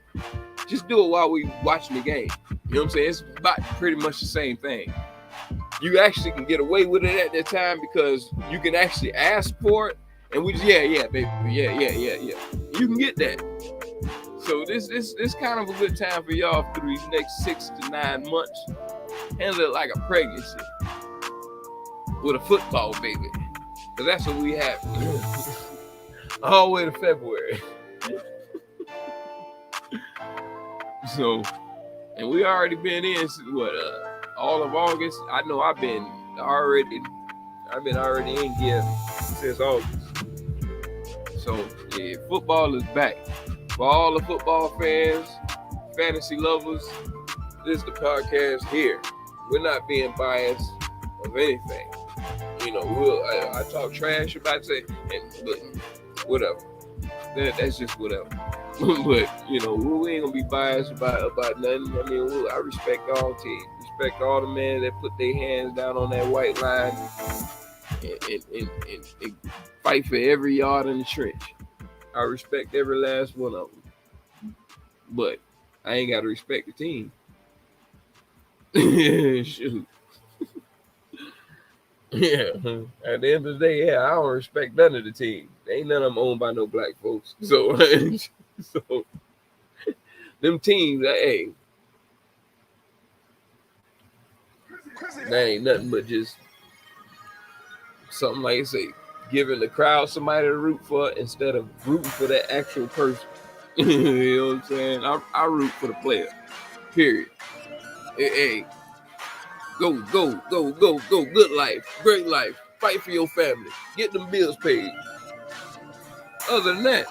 Just do it while we watching the game. You know what I'm saying? It's about pretty much the same thing. You actually can get away with it at that time because you can actually ask for it. And we just, yeah, baby. Yeah. You can get that. So this kind of a good time for y'all through these next 6 to 9 months. Handle it like a pregnancy with a football baby. Because that's what we have. All the way to February. So, and we already been in all of August. I know I've been already in gear since August. So yeah, football is back. For all the football fans, fantasy lovers, this is the podcast here. We're not being biased of anything. You know, I talk trash about it, but whatever. That's just whatever. But you know, we ain't gonna be biased about nothing. I mean, I respect all teams. Respect all the men that put their hands down on that white line and fight for every yard in the trench. I respect every last one of them. But I ain't gotta respect the team. Shoot. Yeah. At the end of the day, I don't respect none of the team. Ain't none of them owned by no black folks. So them teams, hey, that ain't nothing but just something like I say, giving the crowd somebody to root for instead of rooting for that actual person. You know what I'm saying? I root for the player. Period. Hey, go. Good life, great life. Fight for your family. Get them bills paid. Other than that,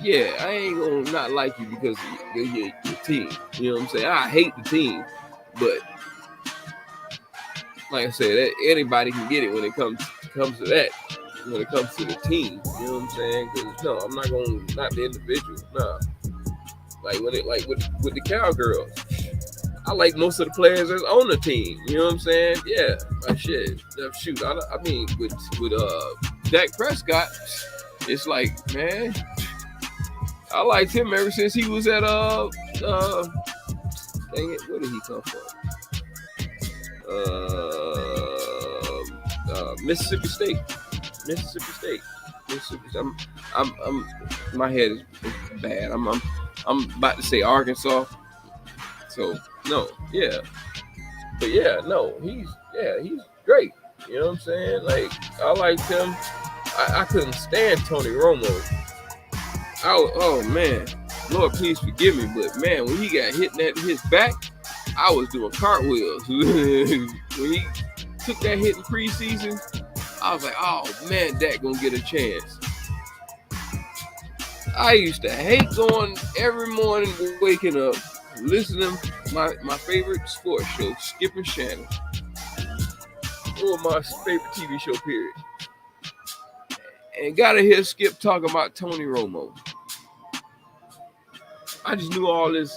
yeah, I ain't gonna not like you because of your team. You know what I'm saying? I hate the team, but like I said, anybody can get it when it comes to that. When it comes to the team, you know what I'm saying? Because no, I'm not gonna not the individual. Nah, like with the Cowgirls, I like most of the players that's on the team. You know what I'm saying? Yeah, like shit. Shoot, I mean with Dak Prescott, it's like, man, I liked him ever since he was at dang it, where did he come from? Mississippi State. I'm my head is bad. I'm about to say Arkansas. So no, yeah. But yeah, no, he's great. You know what I'm saying? Like, I liked him. I couldn't stand Tony Romo. Oh man, Lord please forgive me, but man, when he got hit in his back, I was doing cartwheels. When he took that hit in preseason, I was like, oh man, Dak gonna get a chance. I used to hate going every morning, waking up, listening to my favorite sports show, Skip and Shannon. One of my favorite TV show, period. And gotta hear Skip talking about Tony Romo. I just knew all this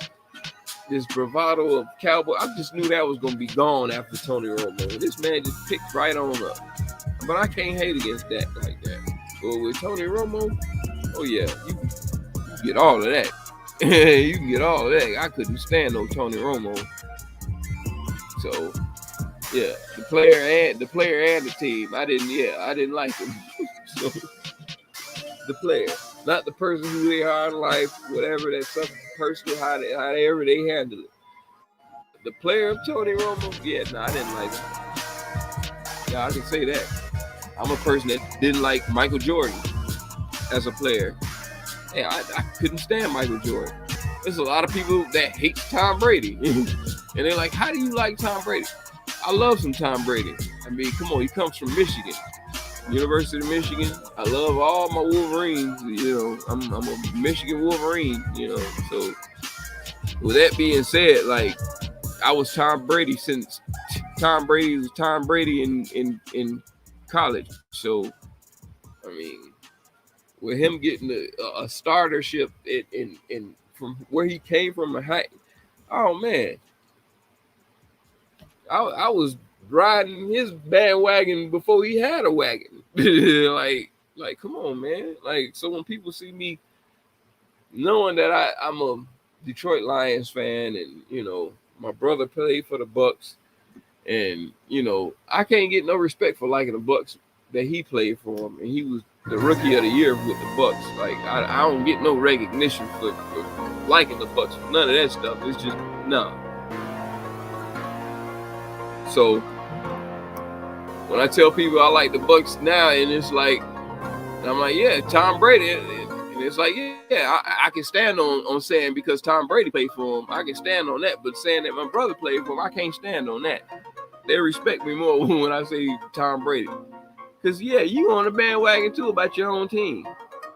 bravado of Cowboy. I just knew that was gonna be gone after Tony Romo. This man just picked right on up. But I can't hate against that like that. But with Tony Romo, oh yeah, you get all of that. You can get all of that. I couldn't stand no Tony Romo. So yeah, the player and the team. I didn't like him. So the player, not the person who they are in life, whatever that's something personal, however they handle it. The player of Tony Romo, I didn't like him. Yeah, I can say that. I'm a person that didn't like Michael Jordan as a player. Hey, I couldn't stand Michael Jordan. There's a lot of people that hate Tom Brady. And they're like, how do you like Tom Brady? I love some Tom Brady. I mean, come on, he comes from Michigan. University of Michigan. I love all my Wolverines. I'm a Michigan Wolverine, So with that being said, like, I was Tom Brady since Tom Brady was Tom Brady in college. So, I mean, with him getting a startership in from where he came from, oh man, I was riding his bandwagon before he had a wagon. like, come on, man. Like, so when people see me, knowing that I'm a Detroit Lions fan, and my brother played for the Bucs, and I can't get no respect for liking the Bucs that he played for them, and he was the rookie of the year with the Bucs. Like, I don't get no recognition for liking the Bucs. None of that stuff. It's just no. So when I tell people I like the Bucs now, and it's like, and I'm like, yeah, Tom Brady, and it's like, yeah, I can stand on saying because Tom Brady played for him, I can stand on that. But saying that my brother played for him, I can't stand on that. They respect me more when I say Tom Brady. Because, yeah, you on the bandwagon, too, about your own team.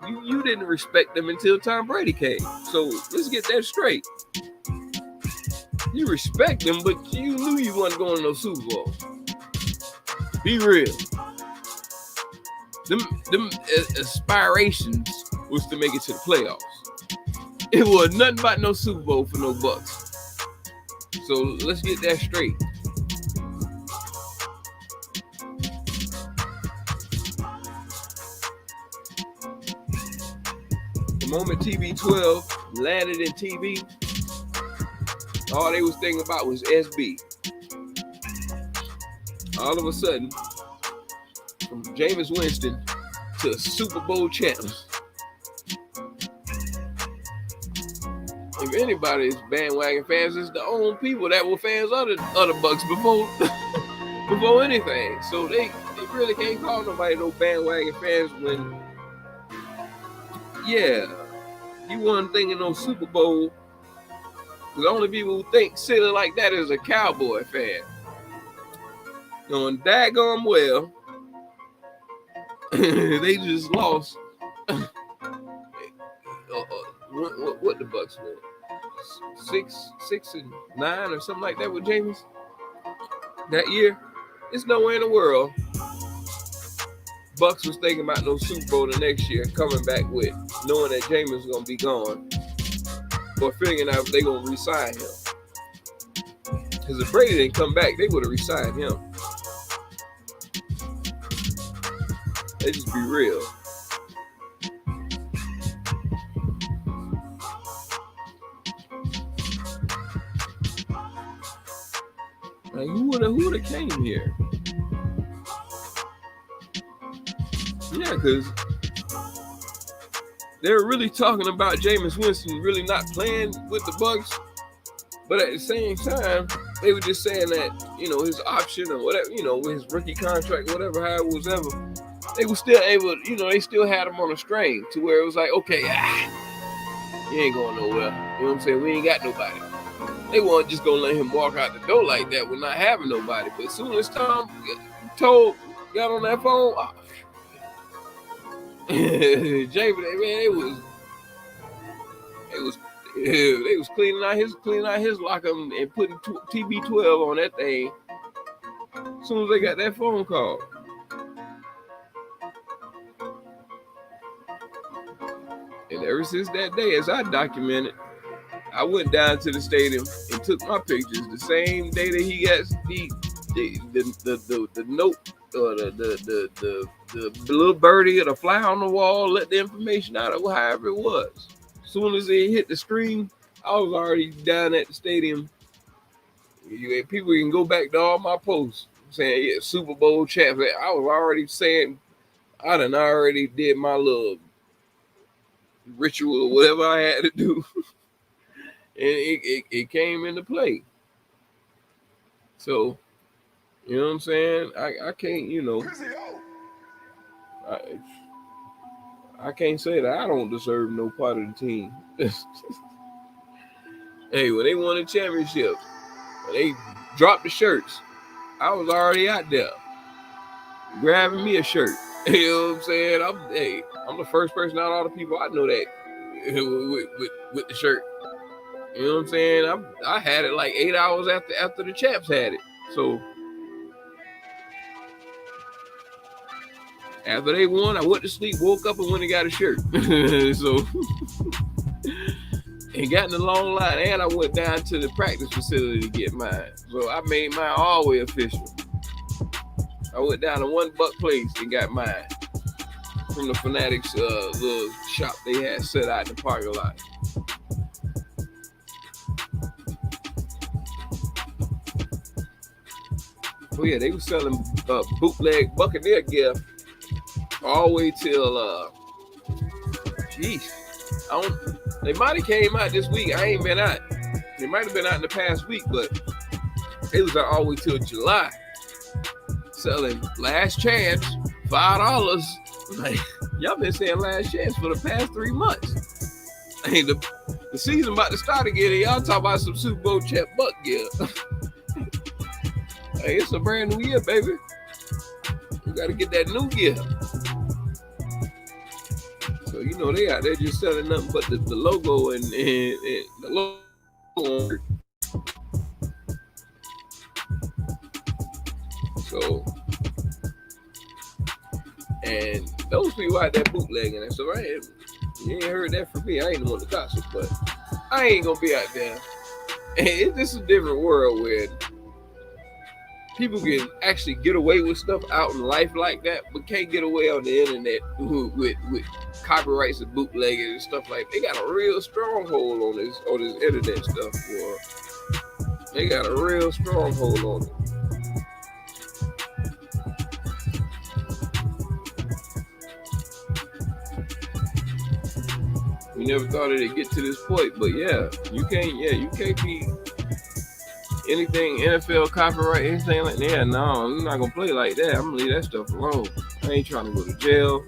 You didn't respect them until Tom Brady came. So let's get that straight. You respect them, but you knew you wasn't going to no Super Bowl. Be real. Them aspirations was to make it to the playoffs. It was nothing about no Super Bowl for no Bucs. So let's get that straight. The moment TB12 landed in TV, all they was thinking about was SB. All of a sudden, from Jameis Winston to Super Bowl champs. If anybody's bandwagon fans, it's the own people that were fans of the Bucs before anything. So they really can't call nobody no bandwagon fans when, yeah, you wasn't thinking no Super Bowl. The only people who think silly like that is a Cowboy fan. Knowing daggone well, they just lost. What the Bucs won? 6-9 or something like that with Jameis that year. It's nowhere in the world Bucs was thinking about no Super Bowl the next year, coming back with knowing that Jameis was gonna be gone, or figuring out if they gonna re-sign him. Because if Brady didn't come back, they would have re-signed him. Let's just be real. Like, who would have came here? Yeah, because they're really talking about Jameis Winston really not playing with the Bucs, but at the same time, they were just saying that, his option or whatever, his rookie contract, whatever, how it was ever, they were still able, they still had him on a string to where it was like, okay, he ain't going nowhere. You know what I'm saying? We ain't got nobody. They weren't just going to let him walk out the door like that with not having nobody. But as soon as Tom got on that phone, Jameis, man, they was cleaning out his locker and putting TB12 on that thing as soon as they got that phone call. And ever since that day, as I documented, I went down to the stadium and took my pictures the same day that he got the note or the little birdie or the fly on the wall, let the information out of however it was. As soon as it hit the screen, I was already down at the stadium. People can go back to all my posts saying, yeah, Super Bowl champs. I was already saying, I done already did my little ritual or whatever I had to do. And it came into play. So, you know what I'm saying? I can't, I, I can't say that I don't deserve no part of the team. Hey, when they won the championship, when they dropped the shirts, I was already out there grabbing me a shirt. You know what I'm saying? I'm the first person out of all the people I know that with the shirt. You know what I'm saying? I had it like 8 hours after the chaps had it. So after they won, I went to sleep, woke up, and went and got a shirt. So and got in the long line, and I went down to the practice facility to get mine. So I made mine all the way official. I went down to $1 place and got mine from the Fanatics little shop they had set out in the parking lot. Oh yeah, they were selling bootleg Buccaneer gear all the way till they might have came out this week. I ain't been out. They might have been out in the past week, but it was out all the way till July. Selling Last Chance, $5. Like, y'all been saying Last Chance for the past 3 months. Hey, the season about to start again, and y'all talk about some Super Bowl champ buck gear. Hey, it's a brand new year, baby. You gotta get that new gear. So they out there just selling nothing but the logo and the logo. So, and those people out there bootlegging and so you ain't heard that from me. I ain't the one to gossip, but I ain't gonna be out there. And this is a different world where people can actually get away with stuff out in life like that, but can't get away on the internet with copyrights and bootlegging and stuff like that. They got a real stronghold on this internet stuff, boy. They got a real stronghold on it. We never thought it'd get to this point, but yeah, you can't be anything NFL copyright, anything like that. No, I'm not gonna play like that. I'm gonna leave that stuff alone. I ain't trying to go to jail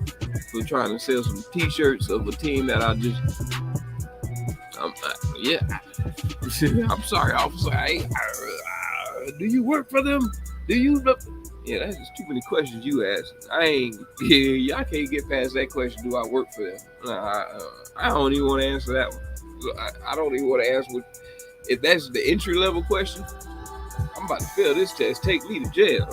for trying to sell some T-shirts of a team that I'm sorry, officer. Do you work for them? Do you? Yeah, that's just too many questions you ask. Y'all can't get past that question. Do I work for them? I don't even want to answer that one. I don't even want to answer if that's the entry level question. I'm about to fail this test. Take me to jail.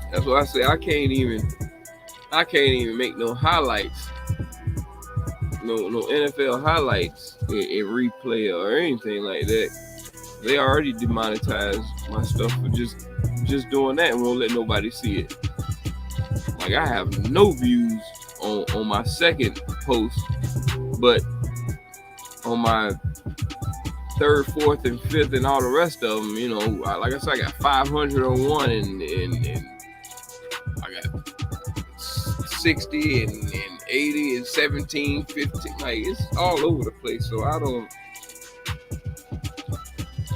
That's what I say. I can't even make no highlights. No NFL highlights in replay or anything like that. They already demonetized my stuff for just doing that and won't let nobody see it. Like, I have no views on my second post, but on my third, fourth, and fifth, and all the rest of them, like I said, I got 500 on one, and I got 60 and 80 and 17, 15. Like, it's all over the place. So I don't.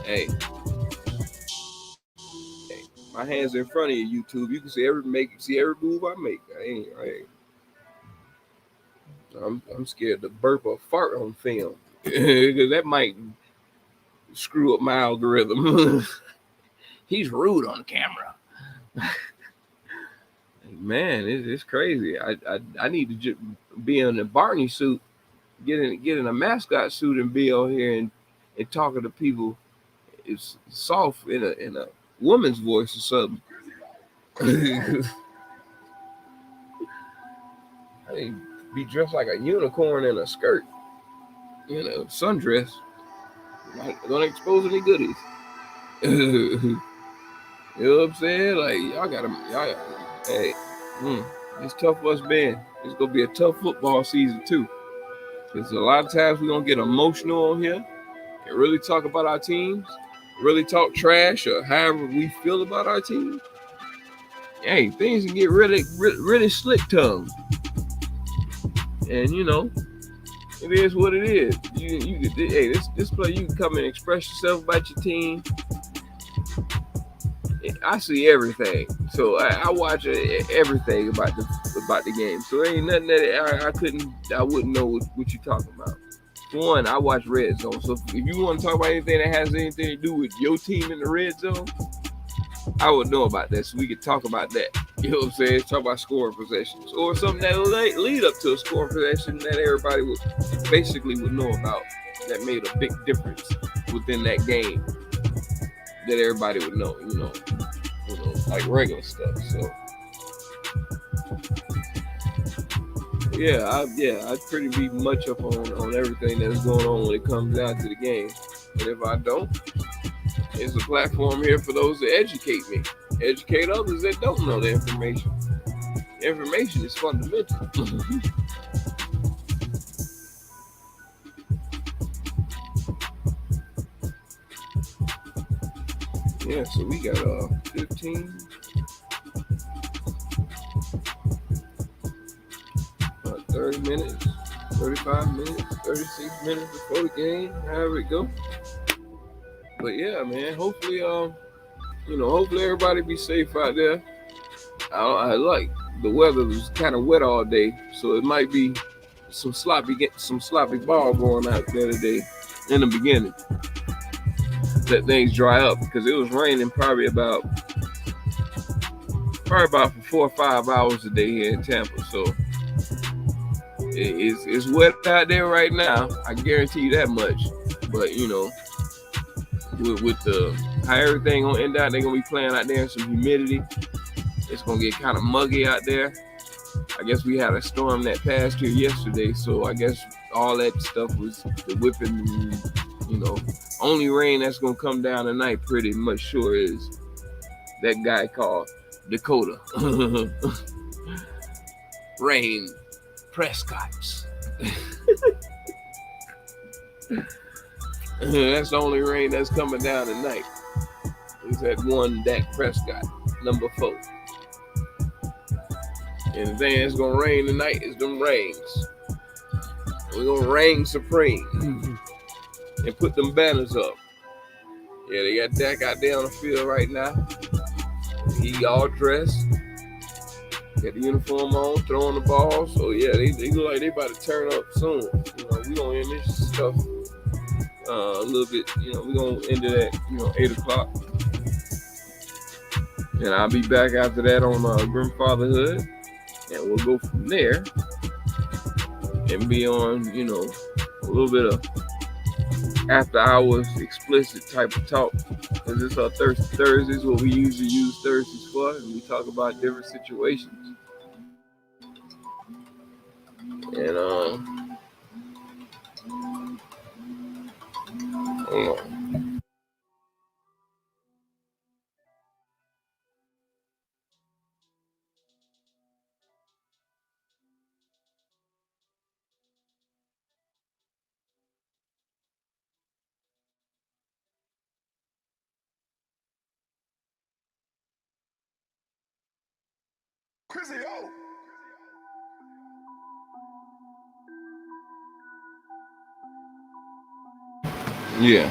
Hey, my hands in front of you, YouTube. You can see every move I make. I'm scared to burp or fart on film because that might screw up my algorithm. He's rude on camera. Man, it's crazy. I need to be in a Barney suit, get in a mascot suit, and be on here and talking to people. It's soft in a woman's voice or something. I ain't be dressed like a unicorn in a skirt, sundress. Not gonna expose any goodies. You know what I'm saying? Like hey, it's tough for us, man. It's gonna be a tough football season too. Because a lot of times we're gonna get emotional on here and really talk about our teams, really talk trash or however we feel about our team. Hey, things can get really slick tongued. And it is what it is. This play, you can come and express yourself about your team. I see everything, so I watch everything about the game. So there ain't nothing that I wouldn't know what you're talking about. One, I watch Red Zone. So if you want to talk about anything that has anything to do with your team in the Red Zone, I would know about that, so we could talk about that. You know what I'm saying? Talk about scoring possessions or something that will lead up to a scoring possession that everybody would know about. That made a big difference within that game. That everybody would know, like regular stuff. So, I'd pretty be much up on everything that's going on when it comes down to the game. And if I don't, there's a platform here for those that educate me, educate others that don't know the information. Information is fundamental. Yeah, so we got 15, 30 minutes, 35 minutes, 36 minutes before the game, however it go. But yeah, man, hopefully everybody be safe out there. I like the weather was kind of wet all day, so it might be some sloppy ball going out there today in the beginning. Let things dry up because it was raining probably about for 4 or 5 hours a day here in Tampa. So it's wet out there right now. I guarantee you that much. But with how everything gonna end out, they're gonna be playing out there in some humidity. It's gonna get kind of muggy out there. I guess we had a storm that passed here yesterday, so I guess all that stuff was the whipping. Only rain that's gonna come down tonight, pretty much sure, is that guy called Dakota. Rain Prescott's. That's the only rain that's coming down tonight. Is that one Dak Prescott, number 4. And the thing that's gonna rain tonight is them rains. We're gonna reign supreme and put them banners up. Yeah, they got Dak out there on the field right now. He all dressed. Got the uniform on, throwing the ball. So yeah, they look like they about to turn up soon. We gonna end this stuff a little bit. We gonna end it at 8 o'clock. And I'll be back after that on GRIMfathaHOOD. And we'll go from there and be on, a little bit of after hours explicit type of talk. Because it's our Thursdays, what we usually use Thursdays for. And we talk about different situations. And, hold on. Yeah.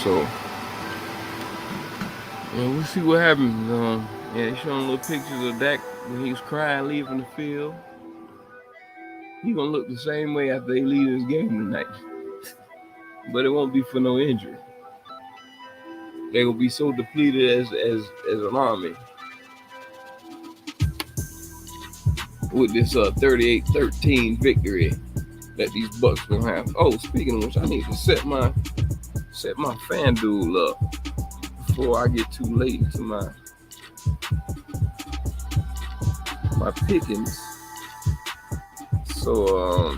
So we'll see what happens. They showing little pictures of Dak when he was crying leaving the field. He gonna look the same way after they leave this game tonight. But it won't be for no injury. They will be so depleted as an army with this 38-13 victory that these Bucs gonna have. Oh, speaking of which, I need to set my FanDuel up before I get too late into my my pickings. So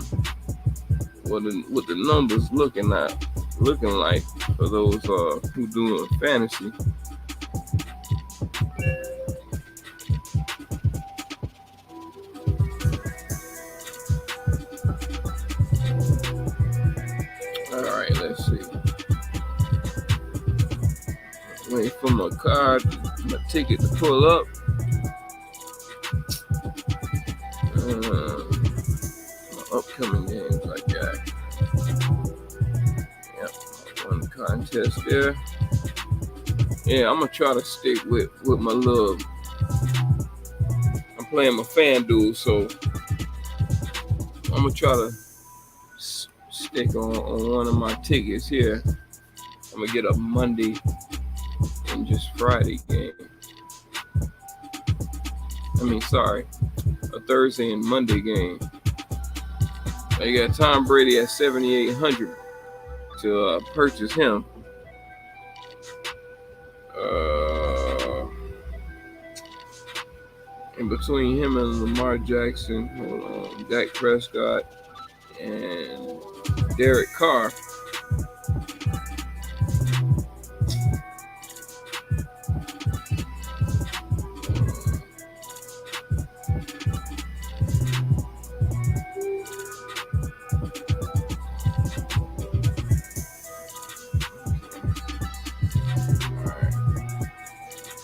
what the numbers looking like for those who doing fantasy. All right, let's see. Wait for my ticket to pull up. My upcoming games I got. Yep, one contest there. Yeah, I'm gonna try to stick with my little. I'm playing my FanDuel, so I'm gonna try to stick on one of my tickets here. I'm gonna get a Monday and just Friday game. A Thursday and Monday game. I got Tom Brady at 7,800 to purchase him. In between him and Lamar Jackson, Dak Prescott, and Derek Carr.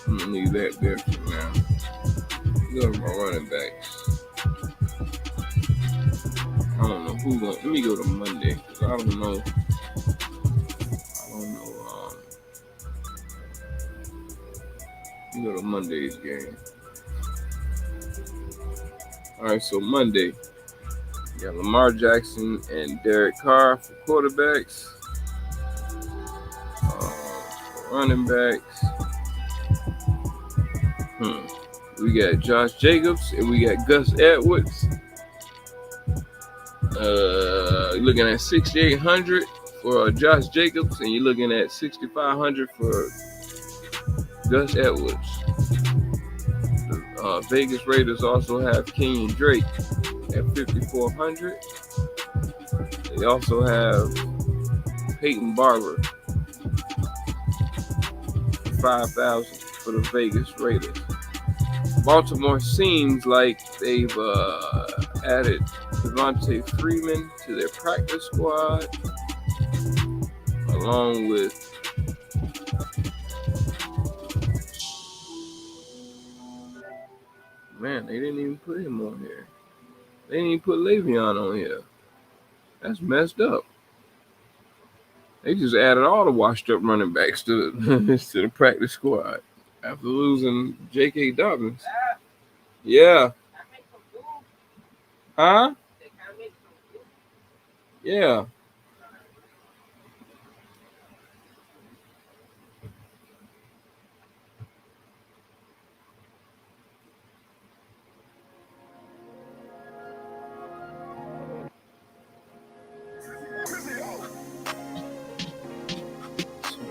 I'm gonna leave that there for now. Go to my running backs. I don't know who going. Let me go to Monday because I don't know. Let me go to Monday's game. All right, so Monday, you got Lamar Jackson and Derek Carr for quarterbacks. For running backs. We got Josh Jacobs and we got Gus Edwards. You're looking at 6,800 for Josh Jacobs, and you're looking at 6,500 for Gus Edwards. The Vegas Raiders also have Kenyon Drake at 5,400. They also have Peyton Barber, 5,000 for the Vegas Raiders. Baltimore seems like they've added Devontae Freeman to their practice squad, along with they didn't even put him on here. They didn't even put Le'Veon on here. That's messed up. They just added all the washed up running backs to the practice squad after losing J.K. Dobbins. Yeah. Huh? Yeah.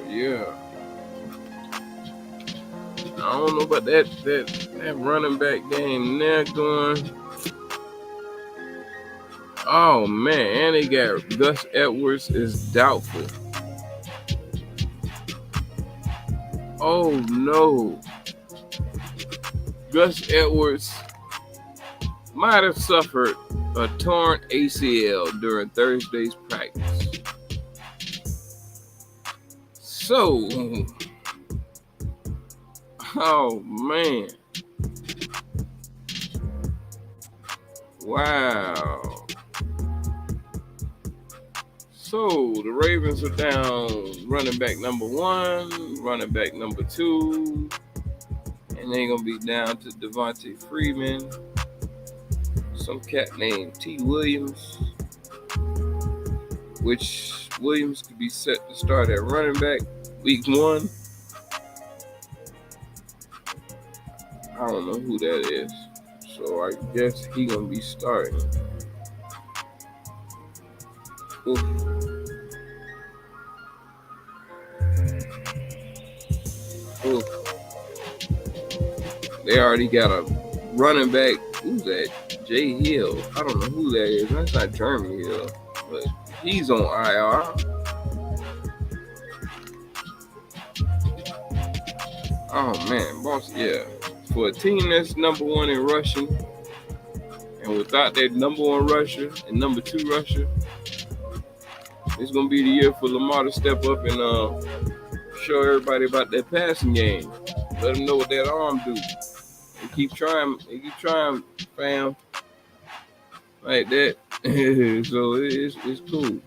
Yeah. I don't know about that running back game there going. Oh man, and they got Gus Edwards is doubtful. Oh no. Gus Edwards might have suffered a torn ACL during Thursday's practice. So, oh man. Wow. So the Ravens are down running back number 1, running back number 2, and they're gonna be down to Devontae Freeman, some cat named T. Williams, which Williams could be set to start at running back week 1. I don't know who that is, so I guess he gonna be starting. Oof. Oof. They already got a running back who's that? Jay Hill. I don't know who that is. That's not Jeremy Hill, but he's on IR. Oh man, boss, yeah. For a team that's number one in rushing, and without that number one rusher and number two rusher, it's gonna be the year for Lamar to step up and show everybody about that passing game. Let them know what that arm do. And keep trying, fam. Like that. So it's cool.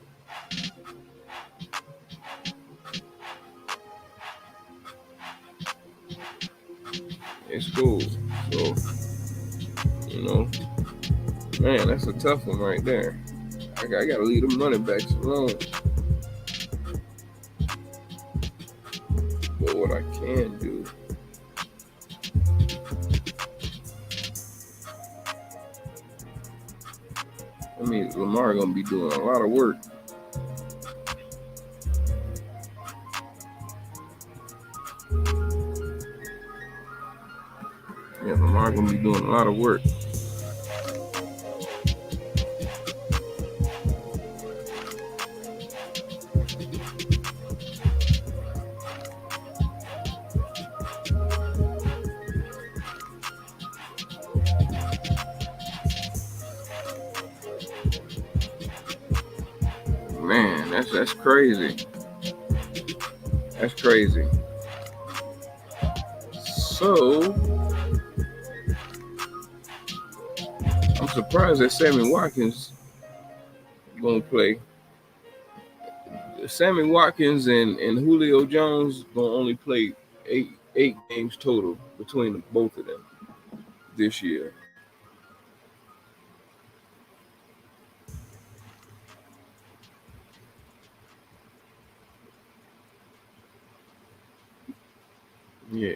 It's cool. So, you know, man, that's a tough one right there. I gotta leave them running backs alone. But what I can do, I mean, Lamar gonna be doing a lot of work. Yeah, Lamar gonna be doing a lot of work. Man, that's crazy. That's crazy. So I'm surprised that Sammy Watkins gonna play. Sammy Watkins and Julio Jones gonna only play eight games total between both of them this year. Yeah.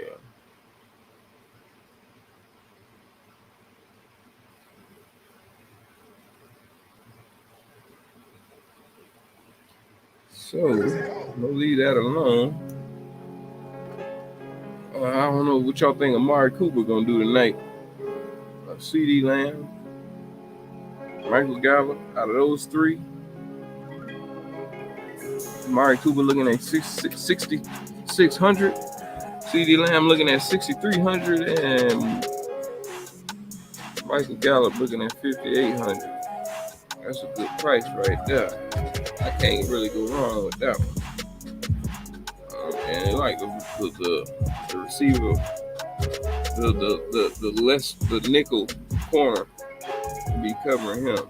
So we'll leave that alone. I don't know what y'all think Amari Cooper gonna do tonight. CeeDee Lamb, Michael Gallup. Out of those three, Amari Cooper looking at 6,600. CeeDee Lamb looking at 6,300, and Michael Gallup looking at 5,800. That's a good price right there. I can't really go wrong with that one. And like the receiver, the nickel corner be covering him.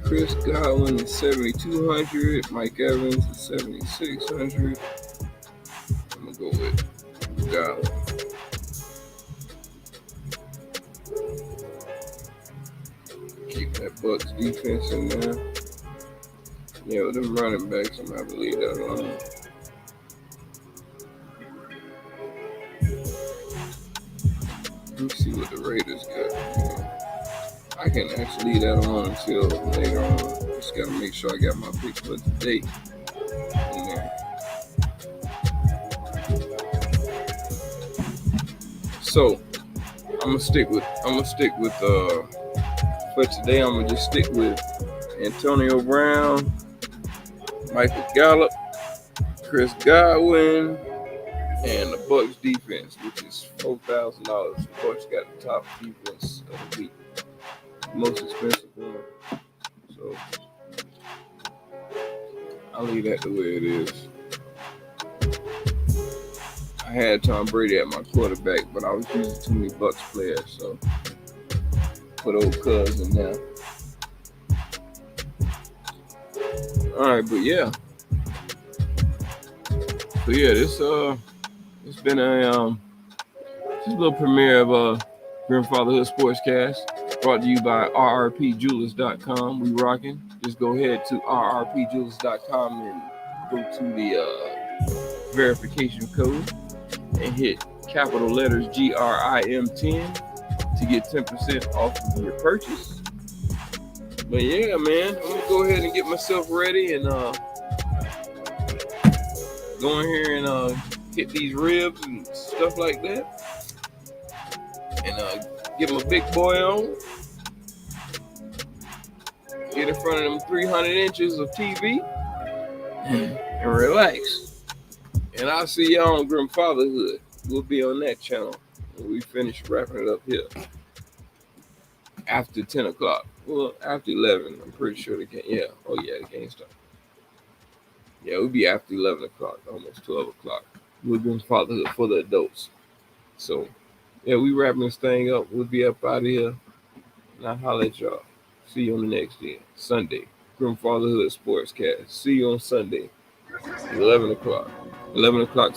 Chris Godwin is 7,200. Mike Evans is 7,600. I'm gonna go with Godwin. Keep that Bucs defense in there. Yeah, with them running backs, I'm gonna have to leave that alone. Let me see what the Raiders got. I can actually leave that on until later on. Just gotta make sure I got my picks for today in there. So I'm gonna stick with for today. I'm gonna just stick with Antonio Brown, Michael Gallup, Chris Godwin, and the Bucs defense, which is $4,000. Of course, got the top defense of the week. Most expensive one. So I'll leave that the way it is. I had Tom Brady at my quarterback, but I was using too many Bucs players, so put old Cuz in there. Alright, but yeah. So yeah, it's been a little premiere of GRIMfathaHOOD SportsCast. Brought to you by rrpjewelers.com. We rocking. Just go ahead to rrpjewelers.com and go to the verification code and hit capital letters GRIM10 to get 10% off of your purchase. But yeah, man, I'm gonna go ahead and get myself ready and go in here and hit these ribs and stuff like that, and get my big boy on. Get in front of them 300 inches of TV and relax. And I'll see y'all on GRIMfathaHOOD. We'll be on that channel when we finish wrapping it up here. After 10 o'clock. Well, after 11. I'm pretty sure the game. Yeah. Oh, yeah, the game starts. Yeah, we'll be after 11 o'clock, almost 12 o'clock. We're GRIMfathaHOOD for the adults. So, yeah, we wrapping this thing up. We'll be up out of here. And I'll holler at y'all. See you on the next day, Sunday. GRIMfathaHOOD SportsCast. See you on Sunday, 11 o'clock. 11 o'clock